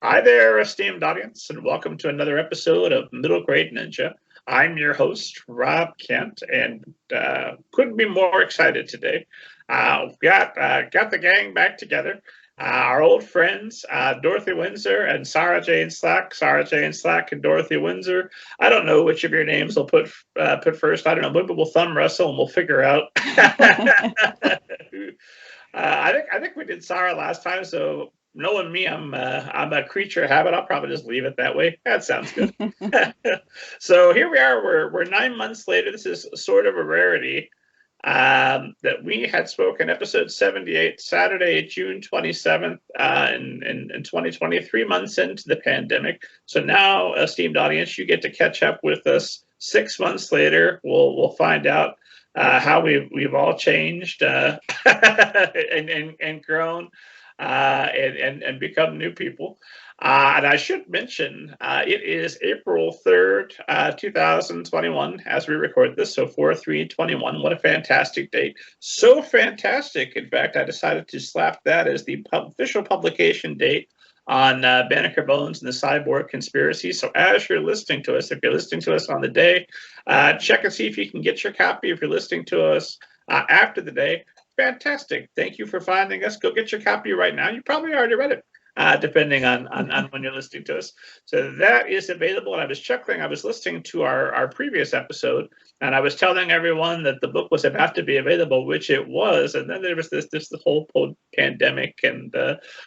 Hi there, esteemed audience, and welcome to another episode of Middle Grade Ninja. I'm your host, Rob Kent, and couldn't be more excited today. We've got the gang back together. Our old friends, Dorothy Winsor and Sara-Jayne Slack. Sara-Jayne Slack and Dorothy Winsor. I don't know which of your names we'll put first. I don't know. Maybe we'll thumb wrestle and we'll figure out. I think we did Sarah last time, so knowing me, I'm a creature of habit. I'll probably just leave it that way. That sounds good. So here we are. We're 9 months later. This is sort of a rarity that we had spoken episode 78, Saturday, June 27th, in 2020, 3 months into the pandemic. So now, esteemed audience, you get to catch up with us 6 months later. We'll find out how we've all changed and grown and become new people. And I should mention, it is April 3rd, 2021, as we record this, so 4/3/21. What a fantastic date. So fantastic, in fact, I decided to slap that as the official publication date on Banneker Bones and the Cyborg Conspiracy. So as you're listening to us, if you're listening to us on the day, check and see if you can get your copy. If you're listening to us after the day, fantastic. Thank you for finding us. Go get your copy right now. You probably already read it. Depending on when you're listening to us. So that is available. And I was chuckling. I was listening to our previous episode, and I was telling everyone that the book was about to be available, which it was. And then there was the whole pandemic and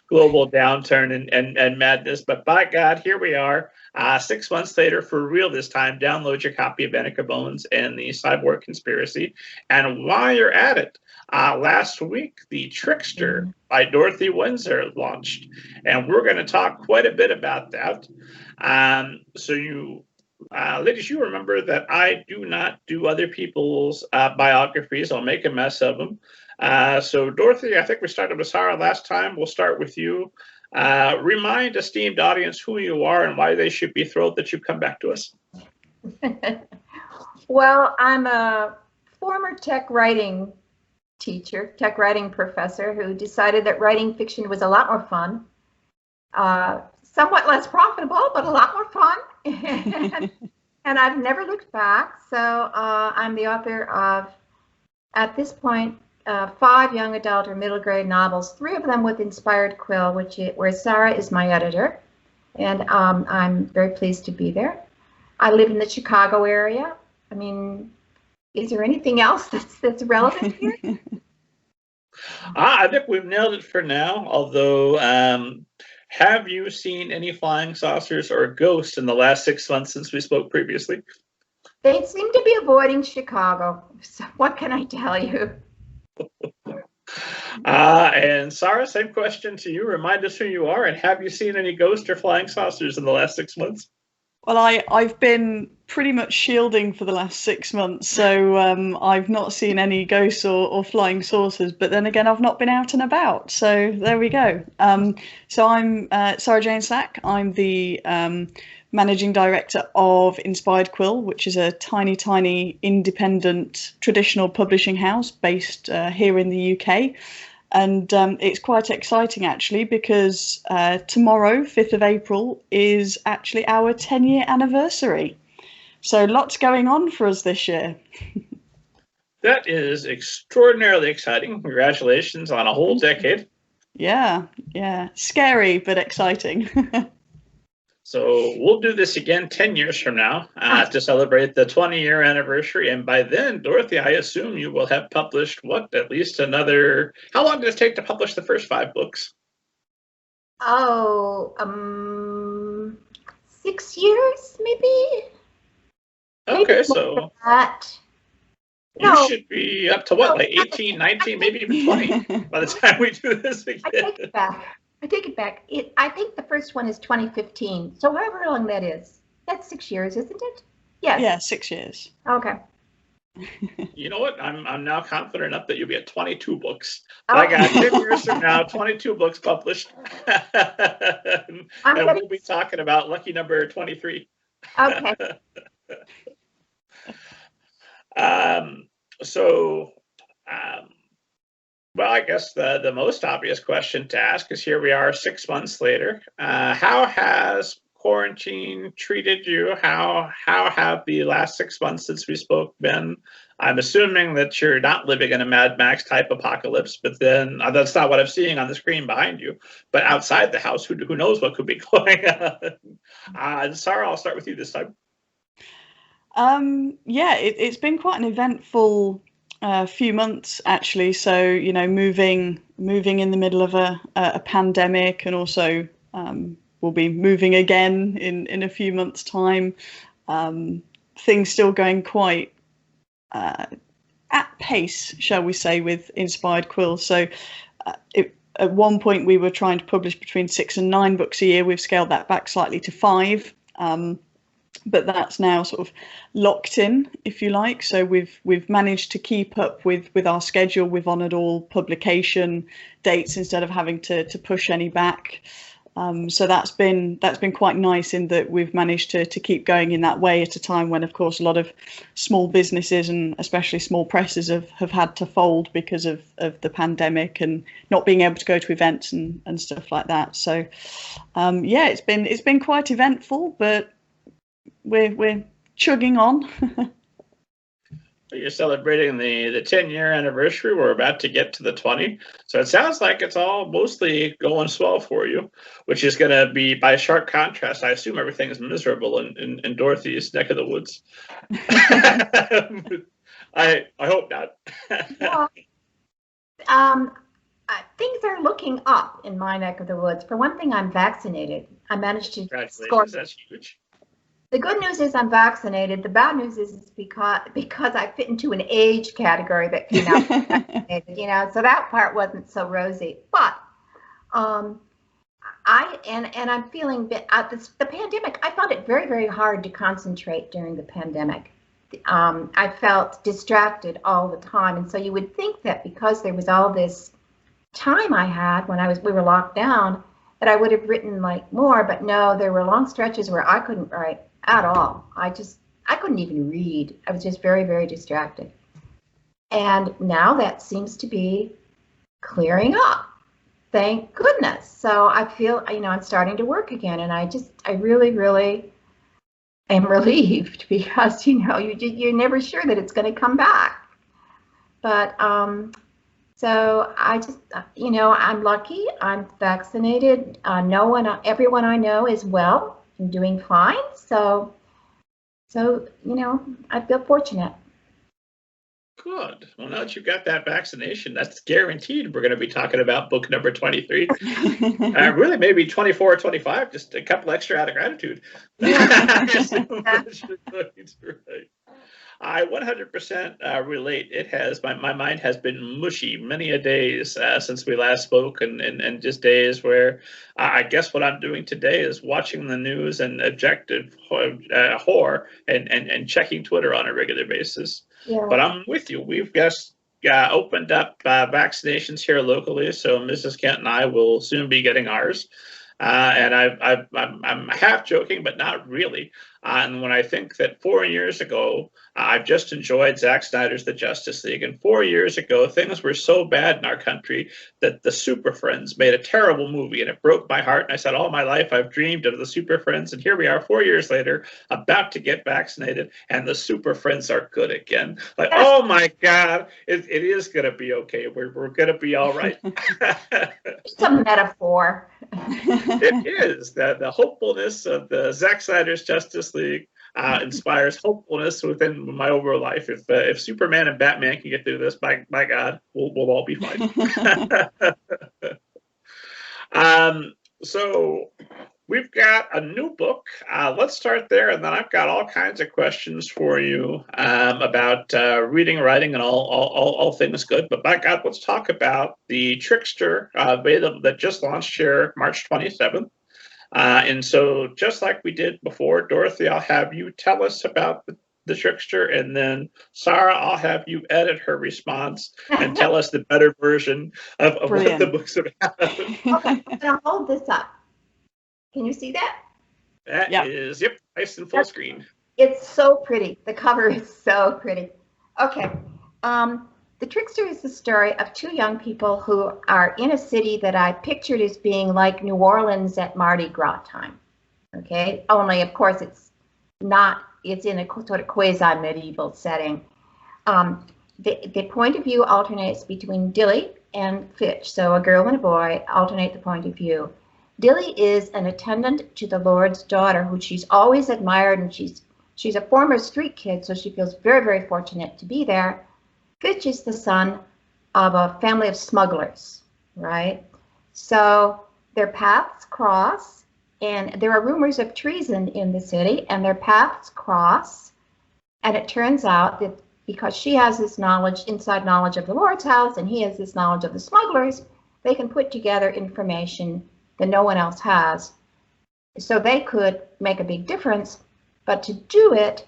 global downturn and madness. But by God, here we are. 6 months later, for real this time. Download your copy of Banneker Bones and the Cyborg Conspiracy. And while you're at it, last week, the Trickster by Dorothy Winsor launched, and we're going to talk quite a bit about that. So you, ladies, you remember that I do not do other people's biographies. I'll make a mess of them. So Dorothy, I think we started with Sarah last time. We'll start with you. Remind esteemed audience who you are and why they should be thrilled that you've come back to us. Well, I'm a former tech writing teacher, tech writing professor who decided that writing fiction was a lot more fun, somewhat less profitable, but a lot more fun. And I've never looked back. So I'm the author of, at this point, 5 young adult or middle grade novels, 3 of them with Inspired Quill, where Sarah is my editor. And I'm very pleased to be there. I live in the Chicago area. I mean, is there anything else that's relevant here? I think we've nailed it for now, although have you seen any flying saucers or ghosts in the last 6 months since we spoke previously? They seem to be avoiding Chicago, so what can I tell you? And Sarah, same question to you. Remind us who you are, and have you seen any ghosts or flying saucers in the last 6 months? Well, I've been pretty much shielding for the last 6 months, so I've not seen any ghosts or flying saucers, but then again, I've not been out and about, so there we go. So I'm Sara-Jayne Slack. I'm the managing director of Inspired Quill, which is a tiny independent traditional publishing house based here in the UK. And it's quite exciting, actually, because tomorrow, 5th of April, is actually our 10-year anniversary. So lots going on for us this year. That is extraordinarily exciting. Congratulations on a whole decade. Yeah. Scary, but exciting. So we'll do this again 10 years from now to celebrate the 20-year anniversary. And by then, Dorothy, I assume you will have published, at least another... How long did it take to publish the first 5 books? Oh, 6 years, maybe? Okay, so you should be up to what, like 18, 19, maybe even 20 by the time we do this again. I take it back. I think the first one is 2015. So however long that is, that's 6 years, isn't it? Yes. Yeah, 6 years. Okay. You know what? I'm now confident enough that you'll be at 22 books. I got 10 years from now, 22 books published. And we'll be talking about lucky number 23. Okay. Well, I guess the most obvious question to ask is, here we are 6 months later. How has quarantine treated you? How have the last 6 months since we spoke been? I'm assuming that you're not living in a Mad Max type apocalypse, but then that's not what I'm seeing on the screen behind you. But outside the house, who knows what could be going on? Sarah, I'll start with you this time. Yeah, it's been quite an eventful few months actually. So, you know, moving in the middle of a pandemic, and also we'll be moving again in a few months' time. Things still going quite at pace, shall we say, with Inspired Quill. So at one point we were trying to publish between 6 and 9 books a year. We've scaled that back slightly to 5. But that's now sort of locked in, if you like. So we've managed to keep up with our schedule. We've honoured all publication dates instead of having to push any back. So that's been quite nice, in that we've managed to keep going in that way at a time when, of course, a lot of small businesses and especially small presses have had to fold because of the pandemic and not being able to go to events and stuff like that. So yeah, it's been quite eventful, but we're chugging on. You're celebrating the 10-year anniversary. We're about to get to the 20. So it sounds like it's all mostly going swell for you, which is going to be, by sharp contrast, I assume everything is miserable in Dorothy's neck of the woods. I hope not. Well, things are looking up in my neck of the woods. For one thing, I'm vaccinated. I managed to score. That's huge. The good news is I'm vaccinated. The bad news is because I fit into an age category that came out vaccinated, you know, so that part wasn't so rosy. But I'm feeling the pandemic. I found it very, very hard to concentrate during the pandemic. I felt distracted all the time, and so you would think that because there was all this time I had when we were locked down, that I would have written like more. But no, there were long stretches where I couldn't write at all. I couldn't even read. I was just very, very distracted. And now that seems to be clearing up. Thank goodness. So I feel, you know, I'm starting to work again, and I really, really am relieved, because, you know, you're never sure that it's going to come back. But so I just, you know, I'm lucky. I'm vaccinated. Everyone I know is well and doing fine. So, you know, I feel fortunate. Good. Well, now that you've got that vaccination, that's guaranteed we're going to be talking about book number 23. Really, maybe 24 or 25, just a couple extra out of gratitude. I 100% relate. It has, my mind has been mushy many a days since we last spoke, and just days where I guess what I'm doing today is watching the news and objective horror and checking Twitter on a regular basis. Yeah. But I'm with you. We've just opened up vaccinations here locally, so Mrs. Kent and I will soon be getting ours. And I'm half joking, but not really. And when I think that 4 years ago, I've just enjoyed ZACK SNYDER'S The Justice League. And 4 years ago, things were so bad in our country that the Super Friends made a terrible movie, and it broke my heart. And I said, all my life, I've dreamed of the Super Friends. And here we are 4 years later, about to get vaccinated, and the Super Friends are good again. Like, oh my God, it is going to be okay. We're going to be all right. It's a metaphor. It is. The hopefulness of the ZACK SNYDER'S Justice League inspires hopefulness within my overall life. If Superman and Batman can get through this, my God, we'll all be fine. So we've got a new book. Let's start there, and then I've got all kinds of questions for you about reading, writing, and all things good. But by God, let's talk about the Trickster beta that just launched here March 27th. And so just like we did before, Dorothy, I'll have you tell us about the Trickster, and then Sarah, I'll have you edit her response and tell us the better version of what the book's about. Okay, I'm going to hold this up. Can you see that? That is, yep, nice and full screen. It's so pretty. The cover is so pretty. Okay. The Trickster is the story of two young people who are in a city that I pictured as being like New Orleans at Mardi Gras time. Okay, only of course it's not, it's in a sort of quasi-medieval setting. The point of view alternates between Dilly and Fitch, so a girl and a boy alternate the point of view. Dilly is an attendant to the Lord's daughter who she's always admired, and she's a former street kid, so she feels very, very fortunate to be there. Fitch is the son of a family of smugglers, right? So their paths cross, and there are rumors of treason in the city, and their paths cross, and it turns out that because she has this knowledge, inside knowledge of the Lord's house, and he has this knowledge of the smugglers, they can put together information that no one else has. So they could make a big difference, but to do it,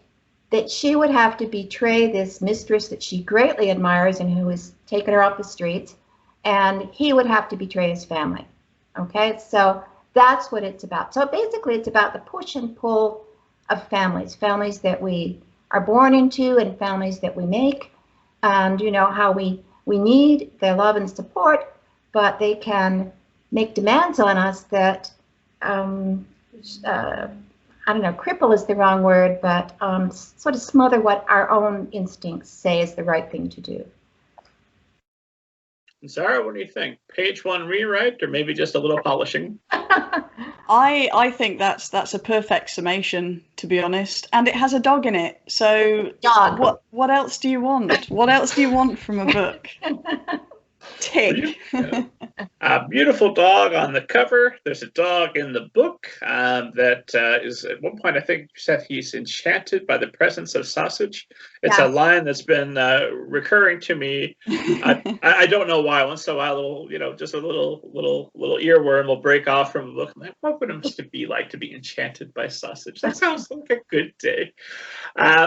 that she would have to betray this mistress that she greatly admires and who has taken her off the streets, and he would have to betray his family. Okay, so that's what it's about. So basically it's about the push and pull of families, families that we are born into and families that we make, and you know how we need their love and support, but they can make demands on us that I don't know, cripple is the wrong word, but sort of smother what our own instincts say is the right thing to do. Sarah, what do you think? Page one rewrite, or maybe just a little polishing? I think that's a perfect summation, to be honest, and it has a dog in it. So Dog. What else do you want? What else do you want from a book? Tick. A beautiful dog on the cover. There's a dog in the book that is, at one point, I think you said he's enchanted by the presence of sausage. It's a line that's been recurring to me. I don't know why. Once in a while, just a little earworm will break off from a book. I'm like, what would it must be like to be enchanted by sausage? That sounds like a good day.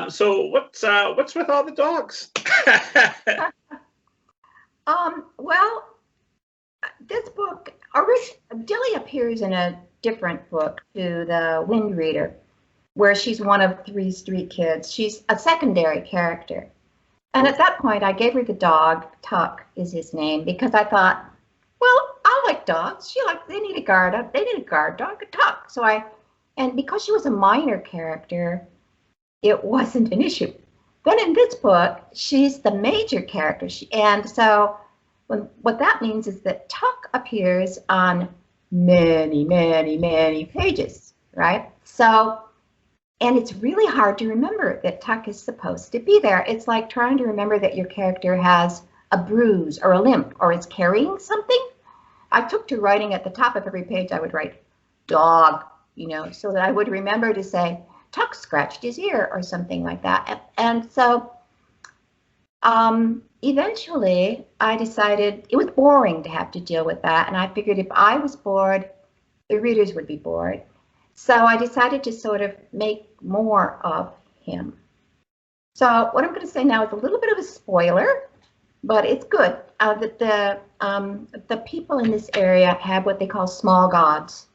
So what's with all the dogs? Well, this book, Dilly appears in a different book to the Wind Reader, where she's one of 3 street kids. She's a secondary character. And at that point, I gave her the dog, Tuck is his name, because I thought, well, I like dogs. They need a guard dog, a Tuck. And because she was a minor character, it wasn't an issue. Then in this book, she's the major character. And so what that means is that Tuck appears on many, many, many pages, right? So, and it's really hard to remember that Tuck is supposed to be there. It's like trying to remember that your character has a bruise or a limp or is carrying something. I took to writing at the top of every page, I would write dog, so that I would remember to say, Tuck scratched his ear or something like that. And so eventually I decided it was boring to have to deal with that. And I figured if I was bored, the readers would be bored. So I decided to sort of make more of him. So what I'm going to say now is a little bit of a spoiler, but it's good. That the people in this area have what they call small gods,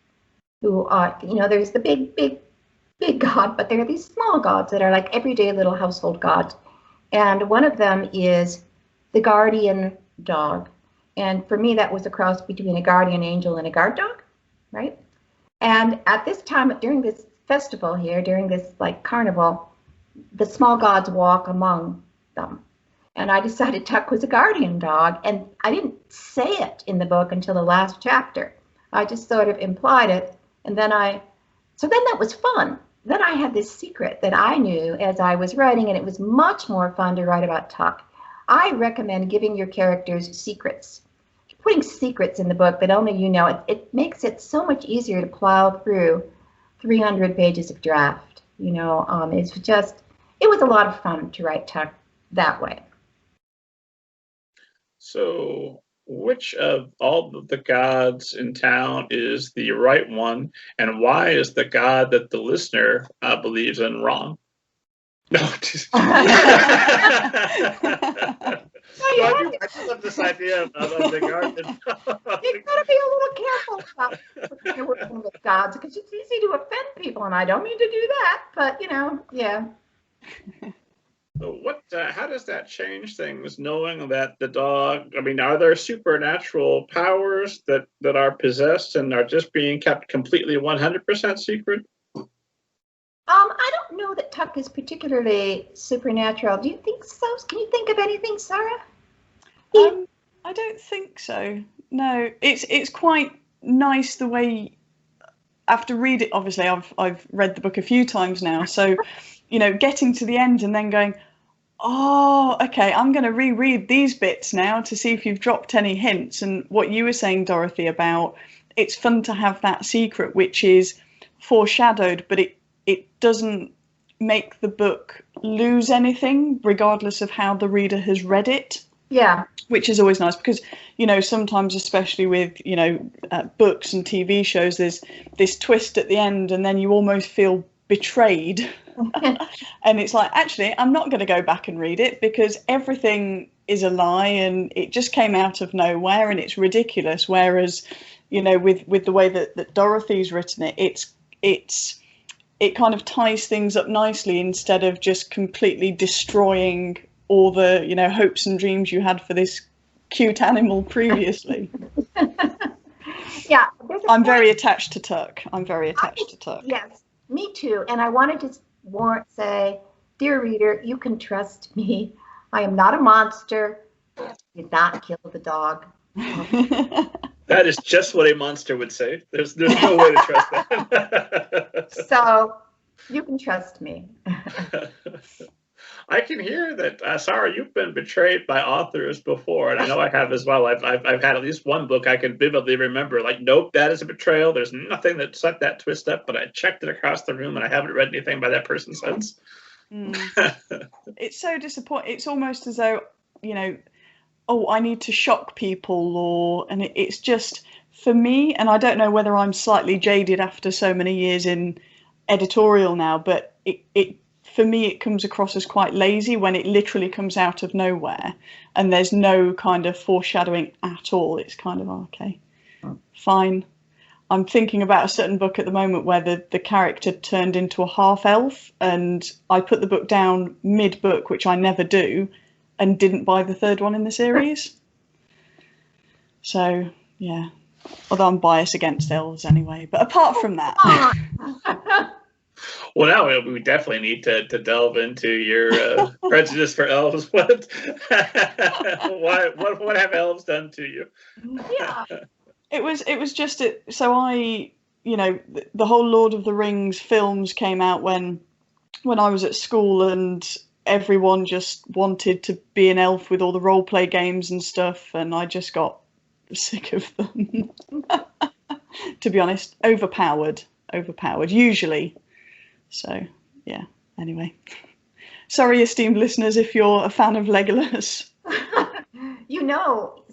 who are, there's the big god, but there are these small gods that are like everyday little household gods. And one of them is the guardian dog. And for me, that was a cross between a guardian angel and a guard dog, right? And at this time, during this festival here, during this like carnival, the small gods walk among them. And I decided Tuck was a guardian dog, and I didn't say it in the book until the last chapter. I just sort of implied it, and then so then that was fun. Then I had this secret that I knew as I was writing, and it was much more fun to write about Tuck. I recommend giving your characters secrets. Putting secrets in the book that only you know, it makes it so much easier to plow through 300 pages of draft. It was a lot of fun to write Tuck that way. So which of all of the gods in town is the right one, and why is the god that the listener believes in wrong? No. I just love this idea of the garden. You've got to be a little careful about what you're working with gods, because it's easy to offend people, and I don't mean to do that, but yeah. How does that change things, knowing that the dog, I mean, are there supernatural powers that are possessed and are just being kept completely 100% secret? I don't know that Tuck is particularly supernatural. Do you think so? Can you think of anything, Sarah? I don't think so. No, it's quite nice the way, after read it, obviously I've read the book a few times now, so getting to the end and then going, oh, okay, I'm going to reread these bits now to see if you've dropped any hints. And what you were saying, Dorothy, about it's fun to have that secret which is foreshadowed, but it doesn't make the book lose anything regardless of how the reader has read it. Yeah. Which is always nice because, sometimes, especially with, books and TV shows, there's this twist at the end and then you almost feel betrayed. And it's like, actually, I'm not going to go back and read it because everything is a lie and it just came out of nowhere and it's ridiculous. Whereas, with the way that Dorothy's written it, it kind of ties things up nicely instead of just completely destroying all the, hopes and dreams you had for this cute animal previously. Yeah. I'm very attached to Tuck. Yes, me too. And I wanted to say, dear reader, you can trust me. I am not a monster. I did not kill the dog. That is just what a monster would say. There's no way to trust that. So you can trust me. I can hear that, Sarah, you've been betrayed by authors before, and I know I have as well. I've had at least one book I can vividly remember. Like, nope, that is a betrayal. There's nothing that set that twist up, but I checked it across the room, and I haven't read anything by that person since. It's so disappointing. It's almost as though, oh, I need to shock people, and it's just, for me, and I don't know whether I'm slightly jaded after so many years in editorial now, but it for me, it comes across as quite lazy when it literally comes out of nowhere and there's no kind of foreshadowing at all. It's kind of, okay, fine. I'm thinking about a certain book at the moment where the character turned into a half elf and I put the book down mid-book, which I never do, and didn't buy the third one in the series. So, yeah. Although I'm biased against elves anyway. But apart from that... Well, now we definitely need to delve into your prejudice for elves. What have elves done to you? Yeah. It was just so the whole Lord of the Rings films came out when I was at school and everyone just wanted to be an elf with all the role play games and stuff, and I just got sick of them. To be honest, overpowered usually. So, yeah, anyway. Sorry, esteemed listeners, if you're a fan of Legolas.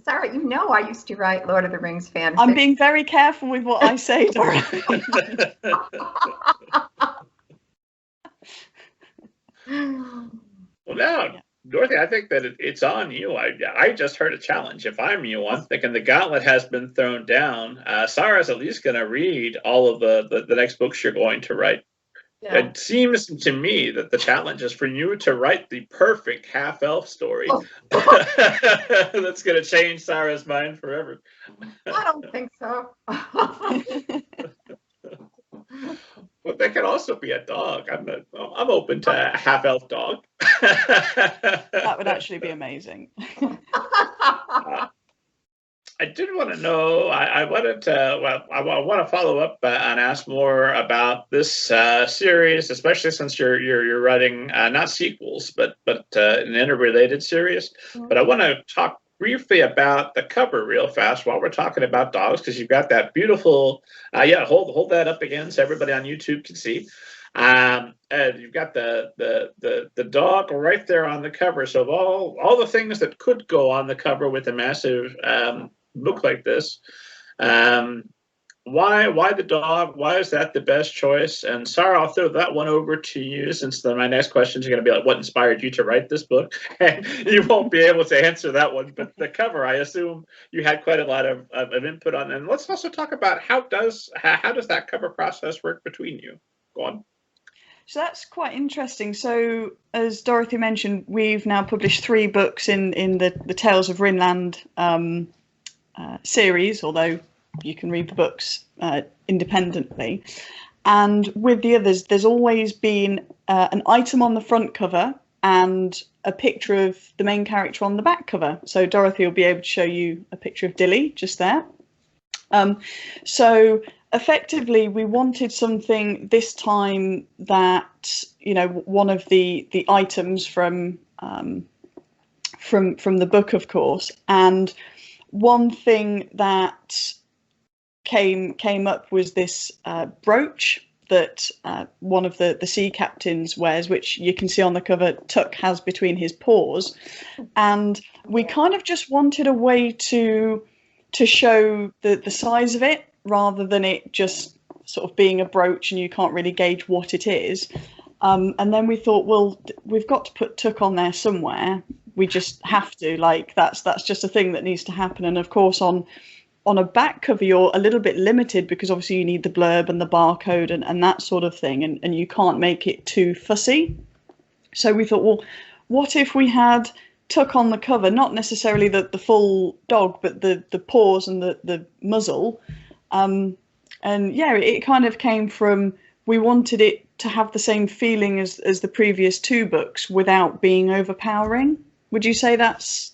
Sarah, I used to write Lord of the Rings fanfic. I'm being very careful with what I say, Dorothy. Well, now, Dorothy, I think that it's on you. I just heard a challenge. If I'm you, I'm thinking the gauntlet has been thrown down. Sarah's at least going to read all of the next books you're going to write. Yeah. It seems to me that the challenge is for you to write the perfect half-elf story that's going to change Sarah's mind forever. I don't think so. But there could also be a dog. I'm open to a half-elf dog. That would actually be amazing. I did want to know. I wanted to. I want to follow up and ask more about this series, especially since you're writing not sequels, but an interrelated series. Mm-hmm. But I want to talk briefly about the cover real fast while we're talking about dogs, because you've got that beautiful. Hold that up again so everybody on YouTube can see. And you've got the dog right there on the cover. So of all the things that could go on the cover with a massive book like this, why the dog? Why is that the best choice? And Sarah, I'll throw that one over to you, since my next questions are going to be like, what inspired you to write this book? And you won't be able to answer that one, but the cover, I assume you had quite a lot of input on. And let's also talk about how does that cover process work between you? Go on. So that's quite interesting. So as Dorothy mentioned, we've now published 3 books in the Tales of Rinland series, although you can read the books independently. And with the others, there's always been an item on the front cover and a picture of the main character on the back cover. So Dorothy will be able to show you a picture of Dilly just there. So effectively, we wanted something this time that, you know, one of the items from the book, of course, and one thing that came up was this brooch that one of the sea captains wears, which you can see on the cover Tuck has between his paws, and we kind of just wanted a way to show the size of it rather than it just sort of being a brooch and you can't really gauge what it is. And then we thought, well, we've got to put Tuck on there somewhere. We just have to, like, that's just a thing that needs to happen. And of course, on a back cover, you're a little bit limited because obviously you need the blurb and the barcode and that sort of thing, and you can't make it too fussy. So we thought, well, what if we had Tuck on the cover, not necessarily the full dog, but the paws and the muzzle. And yeah, it kind of came from, we wanted it to have the same feeling as the previous 2 books without being overpowering. Would you say that's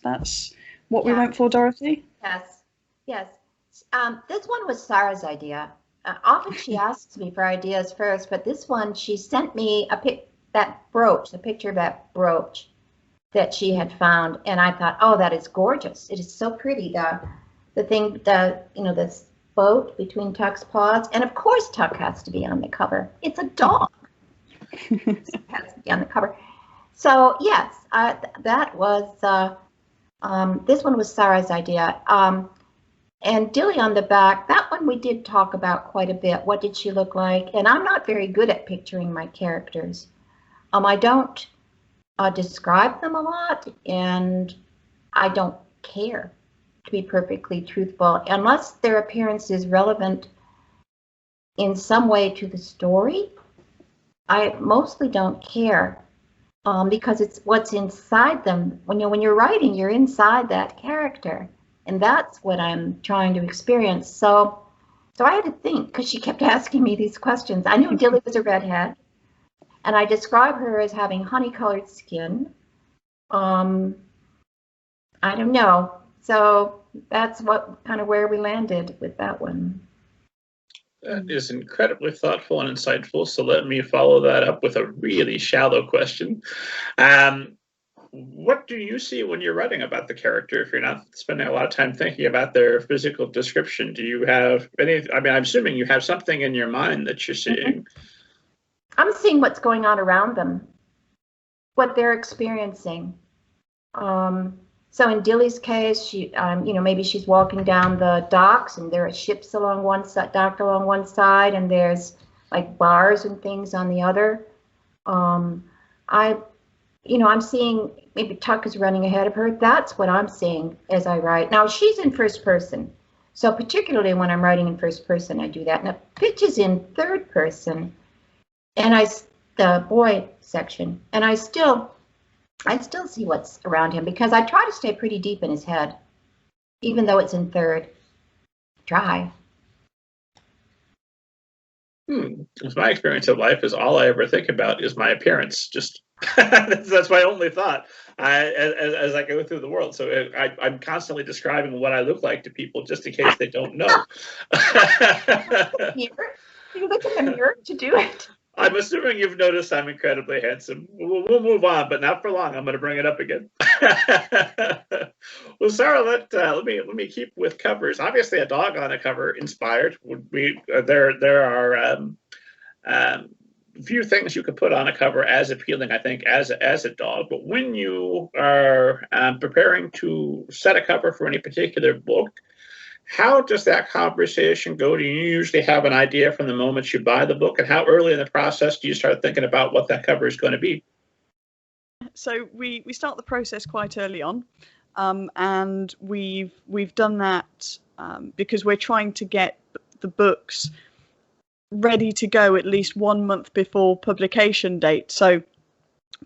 what we went for, Dorothy? Yes. This one was Sarah's idea. Often she asks me for ideas first, but this one, she sent me the picture of that brooch that she had found, and I thought, oh, that is gorgeous. It is so pretty. This boat between Tuck's paws, and of course Tuck has to be on the cover. It's a dog. It has to be on the cover. So yes, that was this one was Sarah's idea. And Dilly on the back, that one we did talk about quite a bit. What did she look like? And I'm not very good at picturing my characters. I don't describe them a lot, and I don't care, to be perfectly truthful, unless their appearance is relevant in some way to the story. I mostly don't care, because it's what's inside them. When you're writing, you're inside that character, and that's what I'm trying to experience. So I had to think, because she kept asking me these questions. I knew Dilly was a redhead, and I describe her as having honey-colored skin. I don't know. So that's where we landed with that one. That is incredibly thoughtful and insightful. So let me follow that up with a really shallow question. What do you see when you're writing about the character? If you're not spending a lot of time thinking about their physical description, do you have any? I mean, I'm assuming you have something in your mind that you're seeing. I'm seeing what's going on around them, what they're experiencing. So in Dilly's case, she, maybe she's walking down the docks, and there are ships along one side, docked along one side, and there's like bars and things on the other. I'm seeing maybe Tuck is running ahead of her. That's what I'm seeing as I write. Now she's in first person, so particularly when I'm writing in first person, I do that. Now Pitch is in third person, and the boy section, and I still see what's around him, because I try to stay pretty deep in his head, even though it's in third. Try. My experience of life is all I ever think about is my appearance. Just that's my only thought as I go through the world. So I'm constantly describing what I look like to people just in case they don't know. You look in the mirror to do it. I'm assuming you've noticed I'm incredibly handsome. We'll move on, but not for long. I'm going to bring it up again. Well, Sarah, let me keep with covers. Obviously, a dog on a cover, inspired, would be there are few things you could put on a cover as appealing, I think, as a dog. But when you are preparing to set a cover for any particular book, how does that conversation go? Do you usually have an idea from the moment you buy the book, and how early in the process do you start thinking about what that cover is going to be? So we start the process quite early on, and we've done that because we're trying to get the books ready to go at least 1 month before publication date. So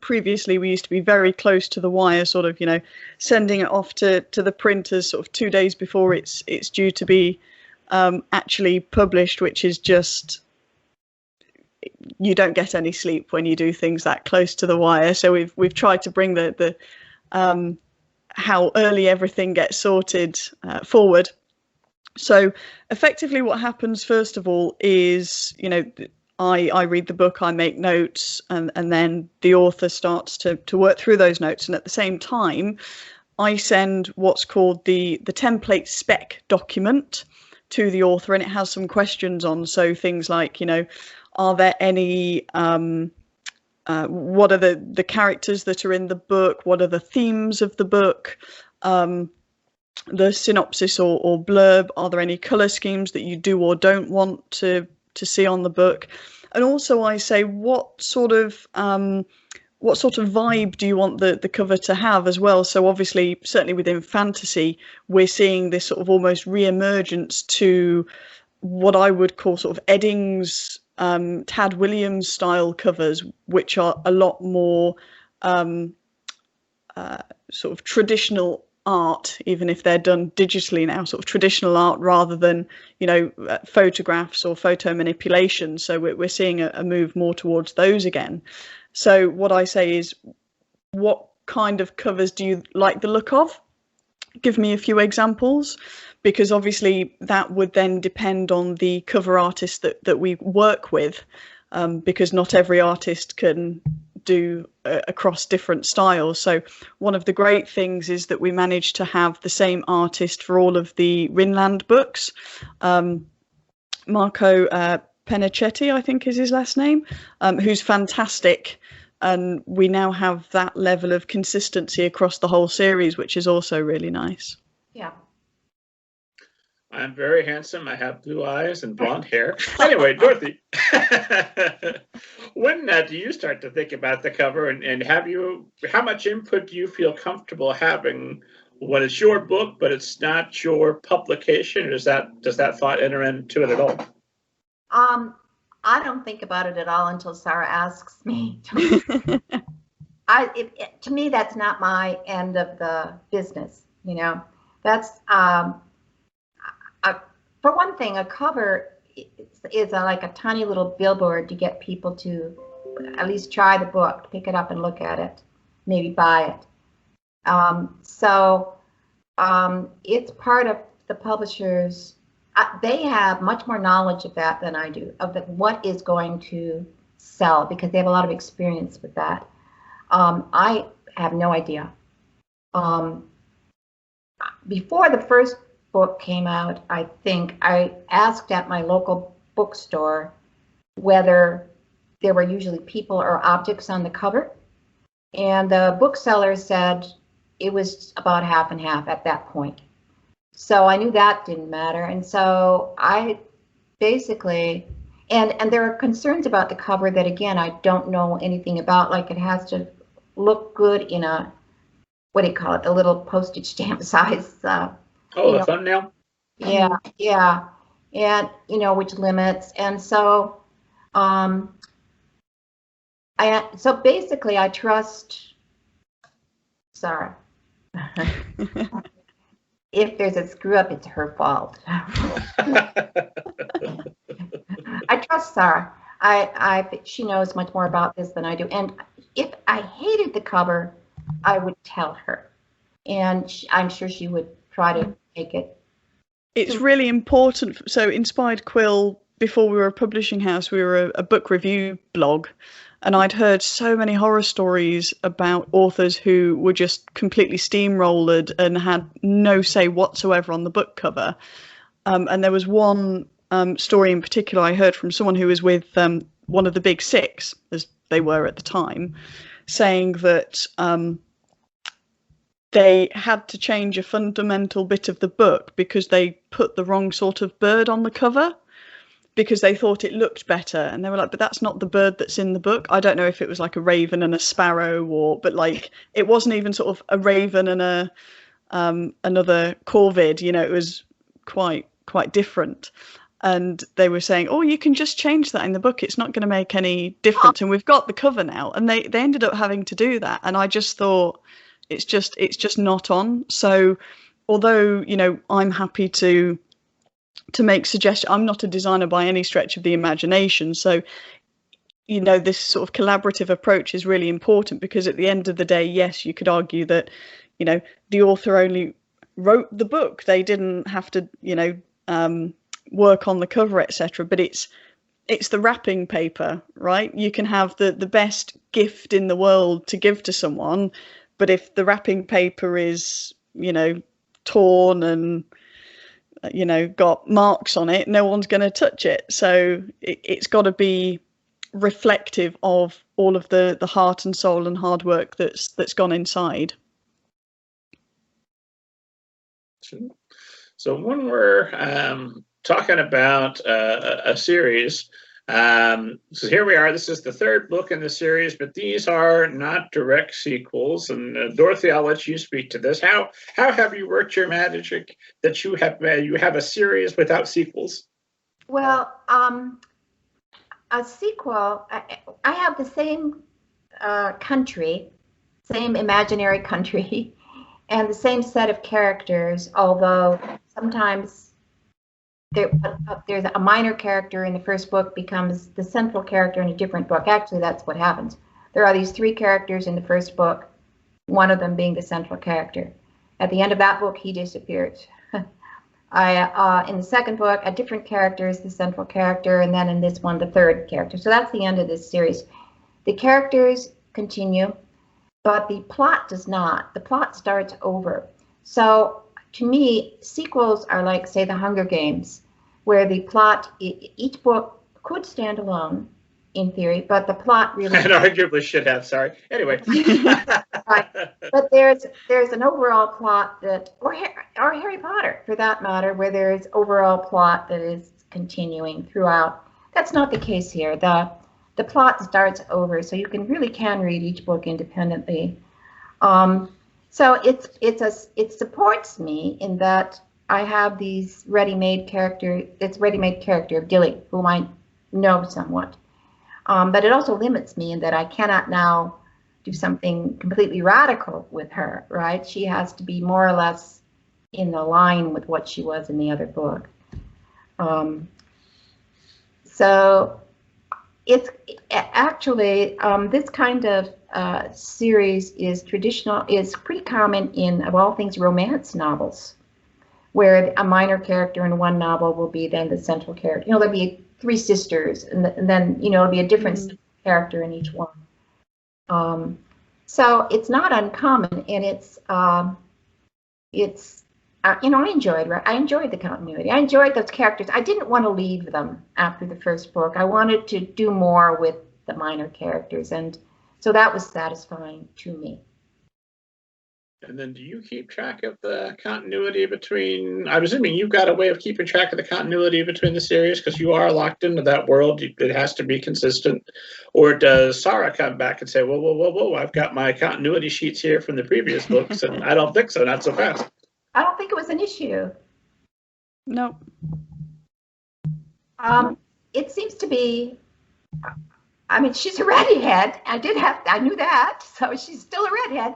previously we used to be very close to the wire, sort of, sending it off to the printers sort of 2 days before it's due to be actually published, which is just, you don't get any sleep when you do things that close to the wire. So we've tried to bring the how early everything gets sorted forward. So effectively what happens first of all is, I read the book, I make notes, and then the author starts to work through those notes. And at the same time, I send what's called the template spec document to the author, and it has some questions on. So things like, are there any, what are the characters that are in the book? What are the themes of the book? The synopsis or blurb, are there any color schemes that you do or don't want to see on the book? And also I say, what sort of vibe do you want the cover to have as well? So obviously, certainly within fantasy, we're seeing this sort of almost re-emergence to what I would call sort of Eddings, Tad Williams style covers, which are a lot more sort of traditional art, even if they're done digitally now, sort of traditional art rather than photographs or photo manipulation. So we're seeing a move more towards those again. So what I say is, what kind of covers do you like the look of? Give me a few examples, because obviously that would then depend on the cover artist that we work with, because not every artist can do across different styles. So one of the great things is that we managed to have the same artist for all of the Rinland books. Marco Penichetti, I think is his last name, who's fantastic. And we now have that level of consistency across the whole series, which is also really nice. Yeah. I'm very handsome. I have blue eyes and blonde hair. Anyway, Dorothy, when do you start to think about the cover, and how much input do you feel comfortable having when it's your book, but it's not your publication? Or does that thought enter into it at all? I don't think about it at all until Sarah asks me. To me, that's not my end of the business. That's for one thing, a cover is like a tiny little billboard to get people to at least try the book, pick it up and look at it, maybe buy it. It's part of the publishers. They have much more knowledge of that than I do, of what is going to sell, because they have a lot of experience with that. I have no idea. Before the first book came out, I think I asked at my local bookstore whether there were usually people or objects on the cover, and the bookseller said it was about half and half at that point. So I knew that didn't matter, and so I basically, and there are concerns about the cover that, again, I don't know anything about, like it has to look good in a, what do you call it, the little postage stamp size. The thumbnail? Yeah. And, which limits. And so, so basically I trust Sarah. If there's a screw up, it's her fault. I trust Sarah. She knows much more about this than I do. And if I hated the cover, I would tell her. And I'm sure she would try to make it. It's really important. So Inspired Quill, before we were a publishing house, we were a book review blog, and I'd heard so many horror stories about authors who were just completely steamrolled and had no say whatsoever on the book cover. And there was one story in particular I heard from someone who was with one of the big six, as they were at the time, saying that they had to change a fundamental bit of the book because they put the wrong sort of bird on the cover because they thought it looked better. And they were like, but that's not the bird that's in the book. I don't know if it was like a raven and a sparrow, but like it wasn't even sort of a raven and another corvid, it was quite different. and they were saying, oh, you can just change that in the book, it's not going to make any difference, and we've got the cover now. And they ended up having to do that, and I just thought it's just not on. So although, you know, I'm happy to make suggestions, I'm not a designer by any stretch of the imagination, so you know, this sort of collaborative approach is really important, because at the end of the day, yes, you could argue that, you know, the author only wrote the book, they didn't have to, you know, work on the cover, etc. But it's the wrapping paper, right? You can have the best gift in the world to give to someone, but if the wrapping paper is, you know, torn and, you know, got marks on it, no one's going to touch it. So it's got to be reflective of all of the heart and soul and hard work that's gone inside. So when we're talking about a series, so here we are, this is the third book in the series, but these are not direct sequels. And Dorothy, I'll let you speak to this. How have you worked your magic that you have a series without sequels? Well, a sequel, I have the same country, same imaginary country, and the same set of characters, although sometimes there's a minor character in the first book becomes the central character in a different book. Actually, that's what happens. There are these 3 characters in the first book, one of them being the central character. At the end of that book, he disappears. In the second book, a different character is the central character, and then in this one, the third character. So that's the end of this series. The characters continue, but the plot does not. The plot starts over. So to me, sequels are like, say, The Hunger Games, where the plot, each book could stand alone in theory, but the plot really... And arguably should have, sorry. Anyway. Right. But there's an overall plot that, or Harry Potter for that matter, where there's overall plot that is continuing throughout. That's not the case here. The plot starts over, so you really can read each book independently. So it supports me in that I have these ready-made character of Dilly, whom I know somewhat. But it also limits me in that I cannot now do something completely radical with her, right? She has to be more or less in the line with what she was in the other book. So it's actually, this kind of series is pretty common in, of all things, romance novels, where a minor character in one novel will be then the central character. You know, there'll be 3 sisters, and then, you know, it'll be a different character in each one. So it's not uncommon, and it's you know, I enjoyed the continuity. I enjoyed those characters. I didn't want to leave them after the first book. I wanted to do more with the minor characters, and so that was satisfying to me. And then do you keep track of the continuity between, I'm assuming you've got a way of keeping track of the continuity between the series because you are locked into that world. It has to be consistent. Or does Sara come back and say, whoa, whoa, whoa, whoa, I've got my continuity sheets here from the previous books, and I don't think so, not so fast. I don't think it was an issue. No. It seems to be, I mean, she's a redhead. I knew that, so she's still a redhead.